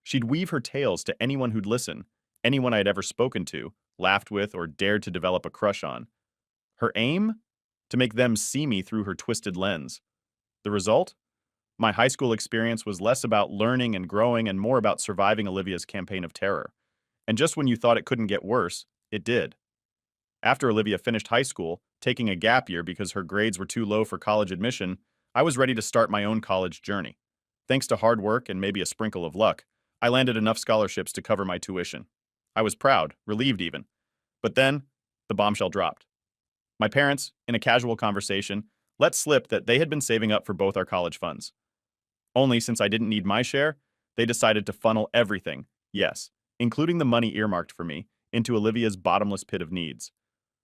She'd weave her tales to anyone who'd listen, anyone I'd ever spoken to, laughed with, or dared to develop a crush on. Her aim? To make them see me through her twisted lens. The result? My high school experience was less about learning and growing and more about surviving Olivia's campaign of terror. And just when you thought it couldn't get worse, it did. After Olivia finished high school, taking a gap year because her grades were too low for college admission, I was ready to start my own college journey. Thanks to hard work and maybe a sprinkle of luck, I landed enough scholarships to cover my tuition. I was proud, relieved even. But then, the bombshell dropped. My parents, in a casual conversation, let slip that they had been saving up for both our college funds. Only since I didn't need my share, they decided to funnel everything, yes, including the money earmarked for me, into Olivia's bottomless pit of needs.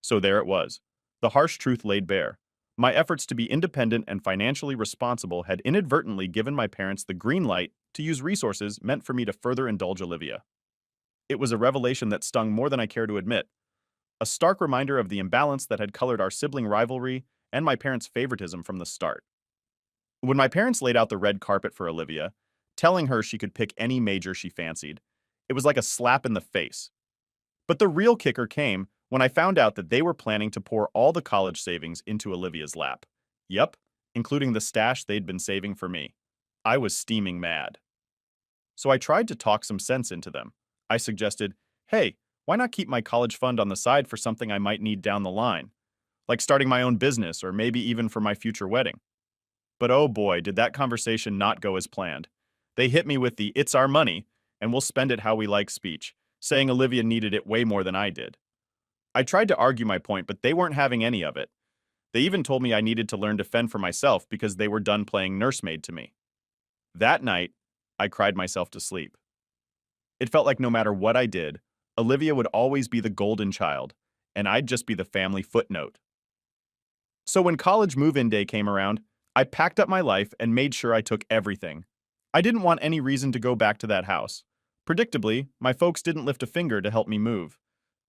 So there it was. The harsh truth laid bare. My efforts to be independent and financially responsible had inadvertently given my parents the green light to use resources meant for me to further indulge Olivia. It was a revelation that stung more than I care to admit. A stark reminder of the imbalance that had colored our sibling rivalry and my parents' favoritism from the start. When my parents laid out the red carpet for Olivia, telling her she could pick any major she fancied, it was like a slap in the face. But the real kicker came when I found out that they were planning to pour all the college savings into Olivia's lap. Yup, including the stash they'd been saving for me. I was steaming mad. So I tried to talk some sense into them. I suggested, hey, why not keep my college fund on the side for something I might need down the line? Like starting my own business or maybe even for my future wedding. But oh boy, did that conversation not go as planned. They hit me with the "it's our money, and we'll spend it how we like" speech, saying Olivia needed it way more than I did. I tried to argue my point, but they weren't having any of it. They even told me I needed to learn to fend for myself because they were done playing nursemaid to me. That night, I cried myself to sleep. It felt like no matter what I did, Olivia would always be the golden child, and I'd just be the family footnote. So when college move-in day came around, I packed up my life and made sure I took everything. I didn't want any reason to go back to that house. Predictably, my folks didn't lift a finger to help me move.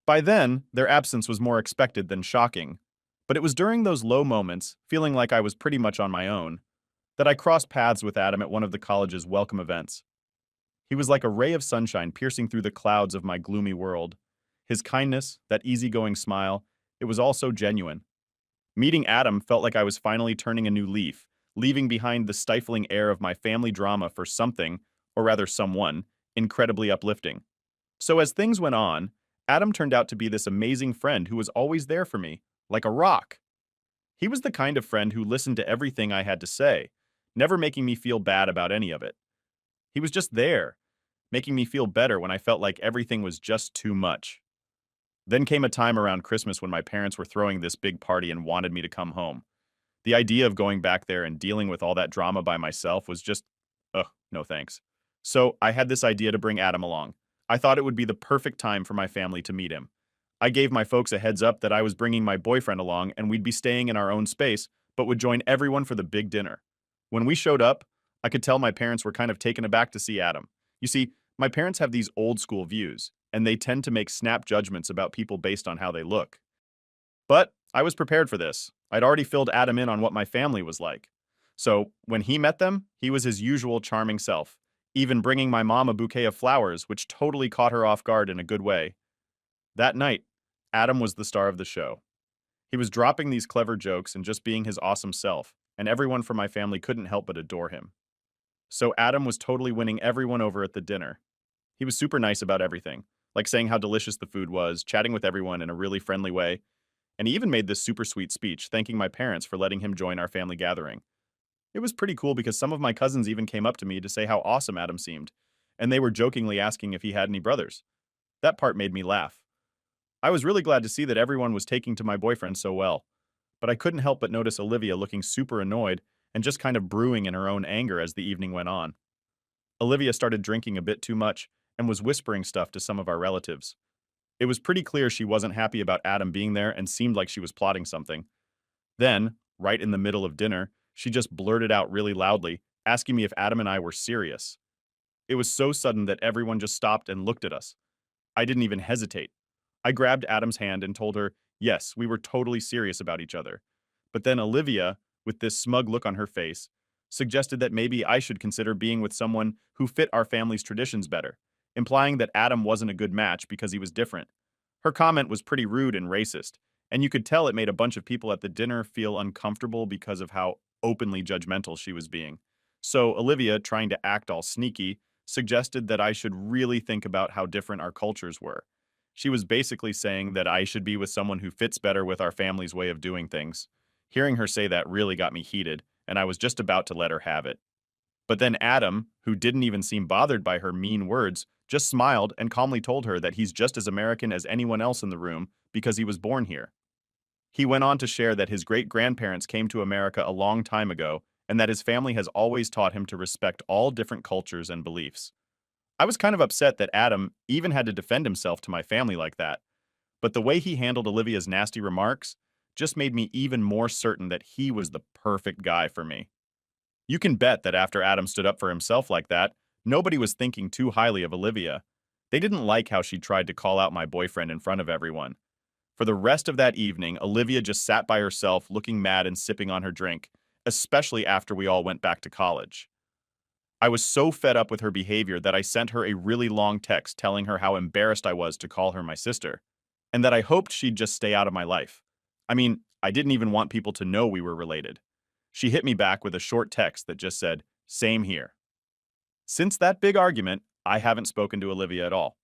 By then, their absence was more expected than shocking. But it was during those low moments, feeling like I was pretty much on my own, that I crossed paths with Adam at one of the college's welcome events. He was like a ray of sunshine piercing through the clouds of my gloomy world. His kindness, that easygoing smile, it was all so genuine. Meeting Adam felt like I was finally turning a new leaf, leaving behind the stifling air of my family drama for something, or rather someone, incredibly uplifting. So as things went on, Adam turned out to be this amazing friend who was always there for me, like a rock. He was the kind of friend who listened to everything I had to say, never making me feel bad about any of it. He was just there, making me feel better when I felt like everything was just too much. Then came a time around Christmas when my parents were throwing this big party and wanted me to come home. The idea of going back there and dealing with all that drama by myself was just, ugh, no thanks. So I had this idea to bring Adam along. I thought it would be the perfect time for my family to meet him. I gave my folks a heads up that I was bringing my boyfriend along and we'd be staying in our own space, but would join everyone for the big dinner. When we showed up, I could tell my parents were kind of taken aback to see Adam. You see, my parents have these old school views, and they tend to make snap judgments about people based on how they look. But I was prepared for this. I'd already filled Adam in on what my family was like. So when he met them, he was his usual charming self, even bringing my mom a bouquet of flowers, which totally caught her off guard in a good way. That night, Adam was the star of the show. He was dropping these clever jokes and just being his awesome self, and everyone from my family couldn't help but adore him. So Adam was totally winning everyone over at the dinner. He was super nice about everything, like saying how delicious the food was, chatting with everyone in a really friendly way, and he even made this super sweet speech thanking my parents for letting him join our family gathering. It was pretty cool because some of my cousins even came up to me to say how awesome Adam seemed, and they were jokingly asking if he had any brothers. That part made me laugh. I was really glad to see that everyone was taking to my boyfriend so well, but I couldn't help but notice Olivia looking super annoyed and just kind of brewing in her own anger as the evening went on. Olivia started drinking a bit too much and was whispering stuff to some of our relatives. It was pretty clear she wasn't happy about Adam being there and seemed like she was plotting something. Then, right in the middle of dinner, she just blurted out really loudly, asking me if Adam and I were serious. It was so sudden that everyone just stopped and looked at us. I didn't even hesitate. I grabbed Adam's hand and told her, yes, we were totally serious about each other. But then Olivia, with this smug look on her face, suggested that maybe I should consider being with someone who fit our family's traditions better, implying that Adam wasn't a good match because he was different. Her comment was pretty rude and racist, and you could tell it made a bunch of people at the dinner feel uncomfortable because of how openly judgmental she was being. So Olivia, trying to act all sneaky, suggested that I should really think about how different our cultures were. She was basically saying that I should be with someone who fits better with our family's way of doing things. Hearing her say that really got me heated, and I was just about to let her have it. But then Adam, who didn't even seem bothered by her mean words, just smiled and calmly told her that he's just as American as anyone else in the room because he was born here. He went on to share that his great-grandparents came to America a long time ago and that his family has always taught him to respect all different cultures and beliefs. I was kind of upset that Adam even had to defend himself to my family like that, but the way he handled Olivia's nasty remarks just made me even more certain that he was the perfect guy for me. You can bet that after Adam stood up for himself like that, nobody was thinking too highly of Olivia. They didn't like how she tried to call out my boyfriend in front of everyone. For the rest of that evening, Olivia just sat by herself looking mad and sipping on her drink, especially after we all went back to college. I was so fed up with her behavior that I sent her a really long text telling her how embarrassed I was to call her my sister, and that I hoped she'd just stay out of my life. I mean, I didn't even want people to know we were related. She hit me back with a short text that just said, "Same here." Since that big argument, I haven't spoken to Olivia at all.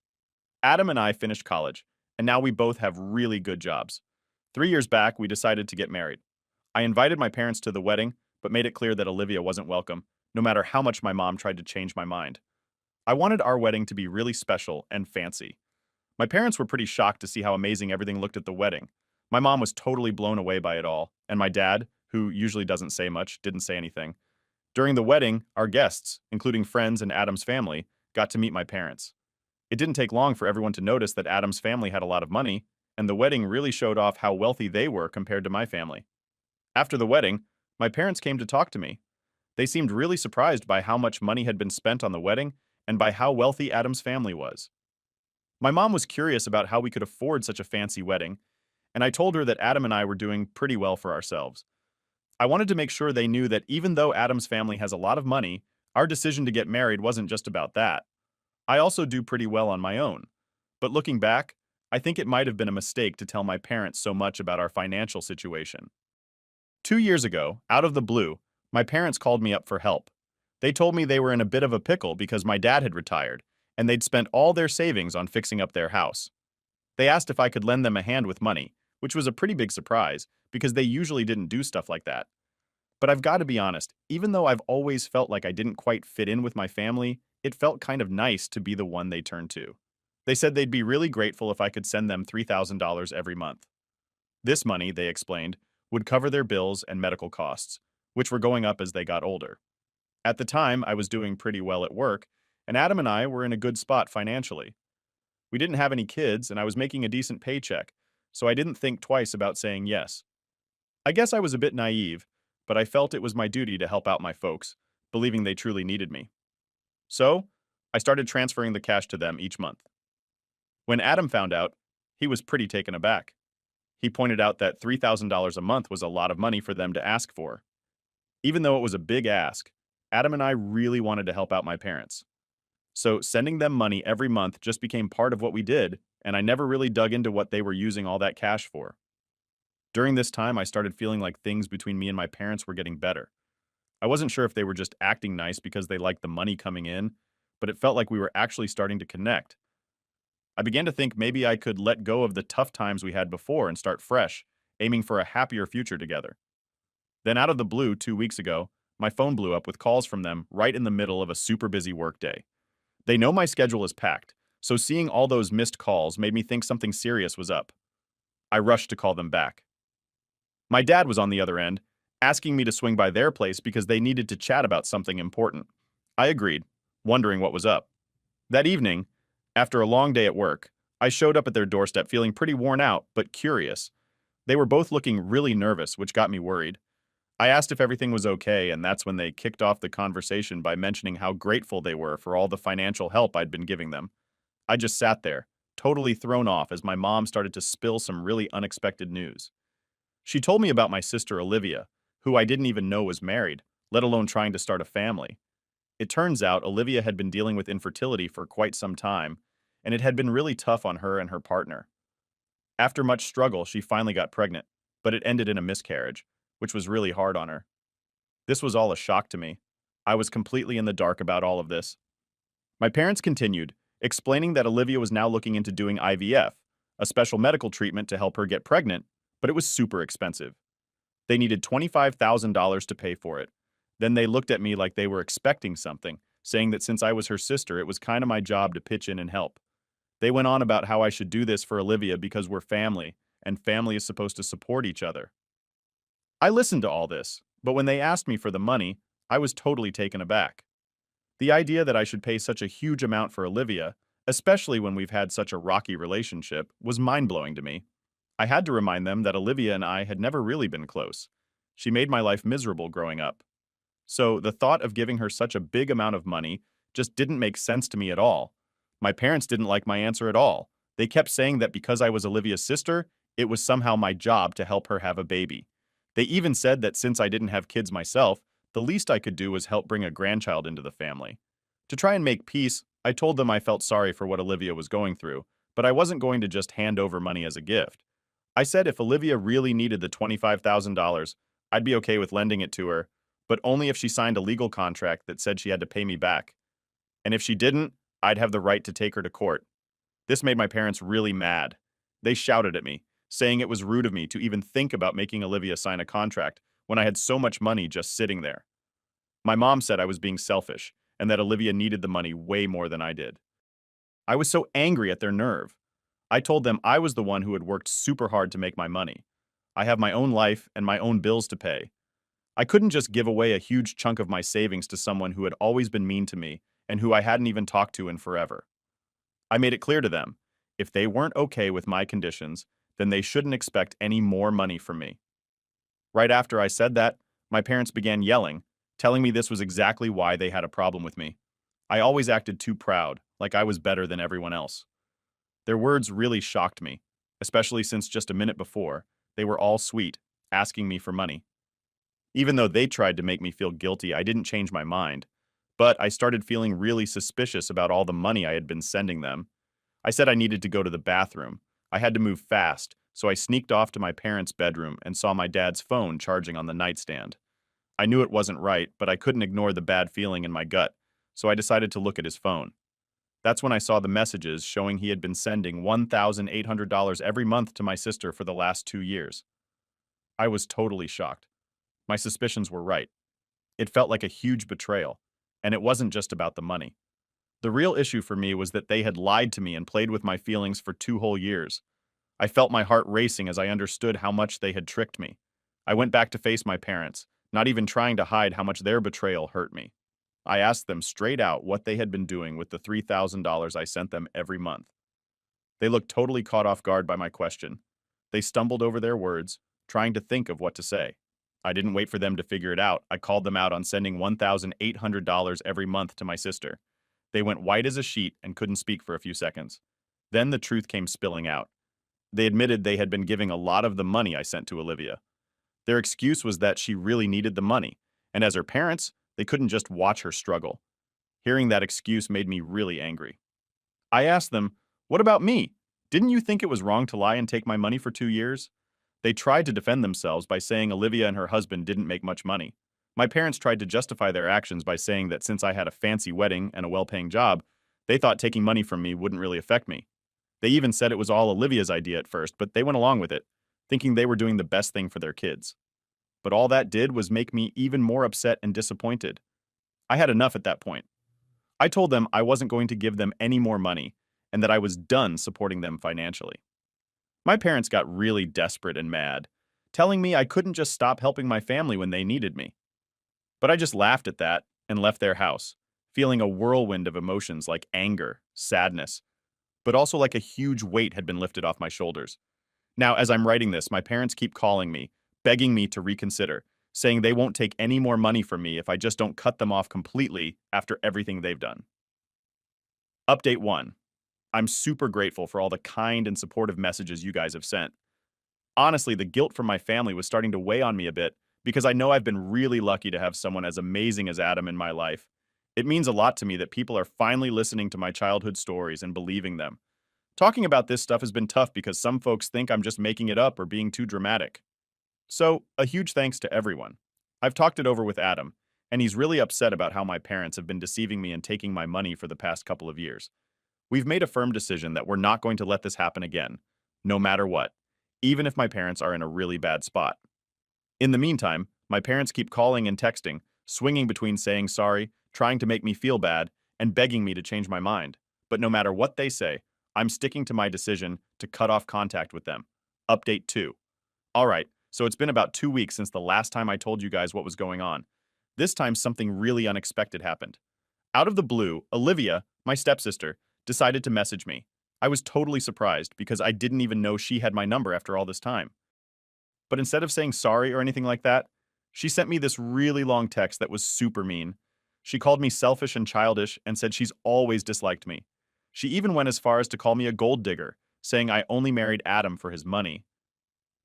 Adam and I finished college, and now we both have really good jobs. 3 years back, we decided to get married. I invited my parents to the wedding, but made it clear that Olivia wasn't welcome, no matter how much my mom tried to change my mind. I wanted our wedding to be really special and fancy. My parents were pretty shocked to see how amazing everything looked at the wedding. My mom was totally blown away by it all, and my dad, who usually doesn't say much, didn't say anything. During the wedding, our guests, including friends and Adam's family, got to meet my parents. It didn't take long for everyone to notice that Adam's family had a lot of money, and the wedding really showed off how wealthy they were compared to my family. After the wedding, my parents came to talk to me. They seemed really surprised by how much money had been spent on the wedding and by how wealthy Adam's family was. My mom was curious about how we could afford such a fancy wedding, and I told her that Adam and I were doing pretty well for ourselves. I wanted to make sure they knew that even though Adam's family has a lot of money, our decision to get married wasn't just about that. I also do pretty well on my own. But looking back, I think it might have been a mistake to tell my parents so much about our financial situation. 2 years ago, out of the blue, my parents called me up for help. They told me they were in a bit of a pickle because my dad had retired, and they'd spent all their savings on fixing up their house. They asked if I could lend them a hand with money, which was a pretty big surprise because they usually didn't do stuff like that. But I've got to be honest, even though I've always felt like I didn't quite fit in with my family, it felt kind of nice to be the one they turned to. They said they'd be really grateful if I could send them $3,000 every month. This money, they explained, would cover their bills and medical costs, which were going up as they got older. At the time, I was doing pretty well at work, and Adam and I were in a good spot financially. We didn't have any kids, and I was making a decent paycheck, so I didn't think twice about saying yes. I guess I was a bit naive, but I felt it was my duty to help out my folks, believing they truly needed me. So, I started transferring the cash to them each month. When Adam found out, he was pretty taken aback. He pointed out that $3,000 a month was a lot of money for them to ask for. Even though it was a big ask, Adam and I really wanted to help out my parents. So sending them money every month just became part of what we did, and I never really dug into what they were using all that cash for. During this time, I started feeling like things between me and my parents were getting better. I wasn't sure if they were just acting nice because they liked the money coming in, but it felt like we were actually starting to connect. I began to think maybe I could let go of the tough times we had before and start fresh, aiming for a happier future together. Then, out of the blue, 2 weeks ago, my phone blew up with calls from them right in the middle of a super busy workday. They know my schedule is packed, so seeing all those missed calls made me think something serious was up. I rushed to call them back. My dad was on the other end, asking me to swing by their place because they needed to chat about something important. I agreed, wondering what was up. That evening, after a long day at work, I showed up at their doorstep feeling pretty worn out, but curious. They were both looking really nervous, which got me worried. I asked if everything was okay, and that's when they kicked off the conversation by mentioning how grateful they were for all the financial help I'd been giving them. I just sat there, totally thrown off as my mom started to spill some really unexpected news. She told me about my sister Olivia, who I didn't even know was married, let alone trying to start a family. It turns out Olivia had been dealing with infertility for quite some time, and it had been really tough on her and her partner. After much struggle, she finally got pregnant, but it ended in a miscarriage, which was really hard on her. This was all a shock to me. I was completely in the dark about all of this. My parents continued, explaining that Olivia was now looking into doing IVF, a special medical treatment to help her get pregnant, but it was super expensive. They needed $25,000 to pay for it. Then they looked at me like they were expecting something, saying that since I was her sister, it was kind of my job to pitch in and help. They went on about how I should do this for Olivia because we're family, and family is supposed to support each other. I listened to all this, but when they asked me for the money, I was totally taken aback. The idea that I should pay such a huge amount for Olivia, especially when we've had such a rocky relationship, was mind-blowing to me. I had to remind them that Olivia and I had never really been close. She made my life miserable growing up. So the thought of giving her such a big amount of money just didn't make sense to me at all. My parents didn't like my answer at all. They kept saying that because I was Olivia's sister, it was somehow my job to help her have a baby. They even said that since I didn't have kids myself, the least I could do was help bring a grandchild into the family. To try and make peace, I told them I felt sorry for what Olivia was going through, but I wasn't going to just hand over money as a gift. I said if Olivia really needed the $25,000, I'd be okay with lending it to her, but only if she signed a legal contract that said she had to pay me back. And if she didn't, I'd have the right to take her to court. This made my parents really mad. They shouted at me, saying it was rude of me to even think about making Olivia sign a contract when I had so much money just sitting there. My mom said I was being selfish and that Olivia needed the money way more than I did. I was so angry at their nerve. I told them I was the one who had worked super hard to make my money. I have my own life and my own bills to pay. I couldn't just give away a huge chunk of my savings to someone who had always been mean to me and who I hadn't even talked to in forever. I made it clear to them, if they weren't okay with my conditions, then they shouldn't expect any more money from me. Right after I said that, my parents began yelling, telling me this was exactly why they had a problem with me. I always acted too proud, like I was better than everyone else. Their words really shocked me, especially since just a minute before, they were all sweet, asking me for money. Even though they tried to make me feel guilty, I didn't change my mind. But I started feeling really suspicious about all the money I had been sending them. I said I needed to go to the bathroom. I had to move fast, so I sneaked off to my parents' bedroom and saw my dad's phone charging on the nightstand. I knew it wasn't right, but I couldn't ignore the bad feeling in my gut, so I decided to look at his phone. That's when I saw the messages showing he had been sending $1,800 every month to my sister for the last 2 years. I was totally shocked. My suspicions were right. It felt like a huge betrayal, and it wasn't just about the money. The real issue for me was that they had lied to me and played with my feelings for 2 whole years. I felt my heart racing as I understood how much they had tricked me. I went back to face my parents, not even trying to hide how much their betrayal hurt me. I asked them straight out what they had been doing with the $3,000 I sent them every month. They looked totally caught off guard by my question. They stumbled over their words, trying to think of what to say. I didn't wait for them to figure it out. I called them out on sending $1,800 every month to my sister. They went white as a sheet and couldn't speak for a few seconds. Then the truth came spilling out. They admitted they had been giving a lot of the money I sent to Olivia. Their excuse was that she really needed the money, and as her parents, they couldn't just watch her struggle. Hearing that excuse made me really angry. I asked them, "What about me? Didn't you think it was wrong to lie and take my money for 2 years?" They tried to defend themselves by saying Olivia and her husband didn't make much money. My parents tried to justify their actions by saying that since I had a fancy wedding and a well-paying job, they thought taking money from me wouldn't really affect me. They even said it was all Olivia's idea at first, but they went along with it, thinking they were doing the best thing for their kids. But all that did was make me even more upset and disappointed. I had enough at that point. I told them I wasn't going to give them any more money and that I was done supporting them financially. My parents got really desperate and mad, telling me I couldn't just stop helping my family when they needed me. But I just laughed at that and left their house, feeling a whirlwind of emotions like anger, sadness, but also like a huge weight had been lifted off my shoulders. Now, as I'm writing this, my parents keep calling me, begging me to reconsider, saying they won't take any more money from me if I just don't cut them off completely after everything they've done. Update 1. I'm super grateful for all the kind and supportive messages you guys have sent. Honestly, the guilt from my family was starting to weigh on me a bit because I know I've been really lucky to have someone as amazing as Adam in my life. It means a lot to me that people are finally listening to my childhood stories and believing them. Talking about this stuff has been tough because some folks think I'm just making it up or being too dramatic. So, a huge thanks to everyone. I've talked it over with Adam, and he's really upset about how my parents have been deceiving me and taking my money for the past couple of years. We've made a firm decision that we're not going to let this happen again, no matter what, even if my parents are in a really bad spot. In the meantime, my parents keep calling and texting, swinging between saying sorry, trying to make me feel bad, and begging me to change my mind. But no matter what they say, I'm sticking to my decision to cut off contact with them. Update 2. Alright, so it's been about 2 weeks since the last time I told you guys what was going on. This time something really unexpected happened. Out of the blue, Olivia, my stepsister, decided to message me. I was totally surprised because I didn't even know she had my number after all this time. But instead of saying sorry or anything like that, she sent me this really long text that was super mean. She called me selfish and childish and said she's always disliked me. She even went as far as to call me a gold digger, saying I only married Adam for his money.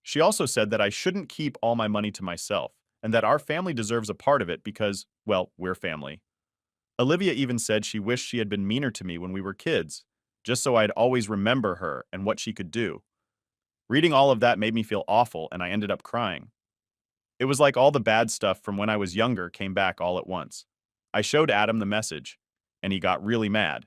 She also said that I shouldn't keep all my money to myself and that our family deserves a part of it because, well, we're family. Olivia even said she wished she had been meaner to me when we were kids, just so I'd always remember her and what she could do. Reading all of that made me feel awful and I ended up crying. It was like all the bad stuff from when I was younger came back all at once. I showed Adam the message, and he got really mad.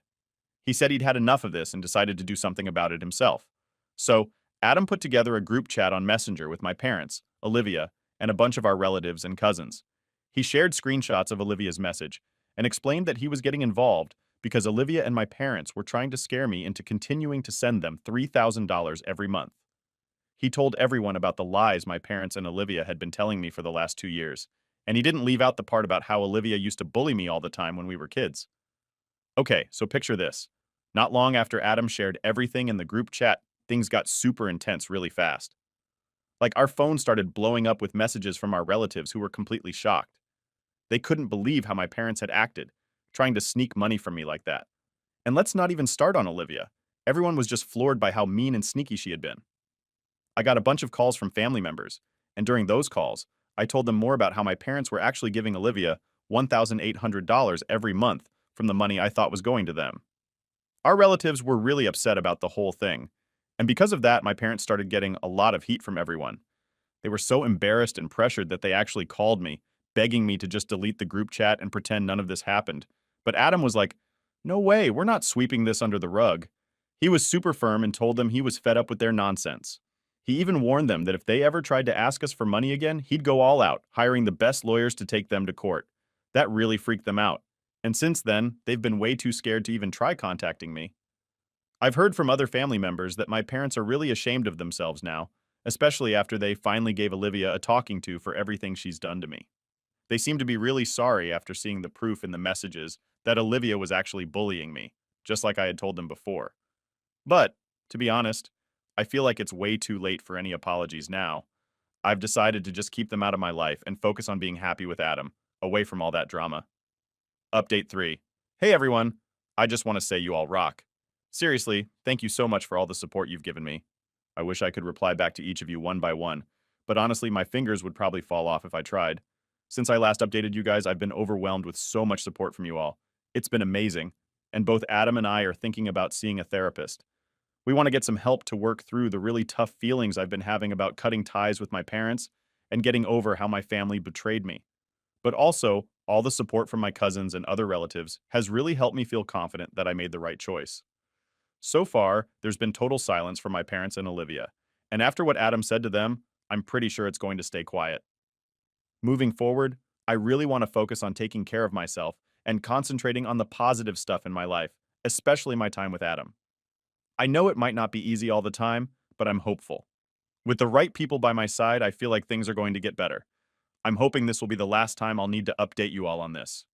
He said he'd had enough of this and decided to do something about it himself. So, Adam put together a group chat on Messenger with my parents, Olivia, and a bunch of our relatives and cousins. He shared screenshots of Olivia's message and explained that he was getting involved because Olivia and my parents were trying to scare me into continuing to send them $3,000 every month. He told everyone about the lies my parents and Olivia had been telling me for the last 2 years, and he didn't leave out the part about how Olivia used to bully me all the time when we were kids. Okay, so picture this. Not long after Adam shared everything in the group chat, things got super intense really fast. Like our phone started blowing up with messages from our relatives who were completely shocked. They couldn't believe how my parents had acted, trying to sneak money from me like that. And let's not even start on Olivia. Everyone was just floored by how mean and sneaky she had been. I got a bunch of calls from family members, and during those calls, I told them more about how my parents were actually giving Olivia $1,800 every month from the money I thought was going to them. Our relatives were really upset about the whole thing, and because of that, my parents started getting a lot of heat from everyone. They were so embarrassed and pressured that they actually called me, begging me to just delete the group chat and pretend none of this happened. But Adam was like, "No way, we're not sweeping this under the rug." He was super firm and told them he was fed up with their nonsense. He even warned them that if they ever tried to ask us for money again, he'd go all out, hiring the best lawyers to take them to court. That really freaked them out. And since then, they've been way too scared to even try contacting me. I've heard from other family members that my parents are really ashamed of themselves now, especially after they finally gave Olivia a talking to for everything she's done to me. They seem to be really sorry after seeing the proof in the messages that Olivia was actually bullying me, just like I had told them before. But To be honest, I feel like it's way too late for any apologies now. I've decided to just keep them out of my life and focus on being happy with Adam, away from all that drama. Update 3. Hey everyone, I just want to say you all rock. Seriously, thank you so much for all the support you've given me. I wish I could reply back to each of you one by one, but honestly, my fingers would probably fall off if I tried. Since I last updated you guys, I've been overwhelmed with so much support from you all. It's been amazing, and both Adam and I are thinking about seeing a therapist. We want to get some help to work through the really tough feelings I've been having about cutting ties with my parents and getting over how my family betrayed me. But also, all the support from my cousins and other relatives has really helped me feel confident that I made the right choice. So far, there's been total silence from my parents and Olivia, and after what Adam said to them, I'm pretty sure it's going to stay quiet. Moving forward, I really want to focus on taking care of myself and concentrating on the positive stuff in my life, especially my time with Adam. I know it might not be easy all the time, but I'm hopeful. With the right people by my side, I feel like things are going to get better. I'm hoping this will be the last time I'll need to update you all on this.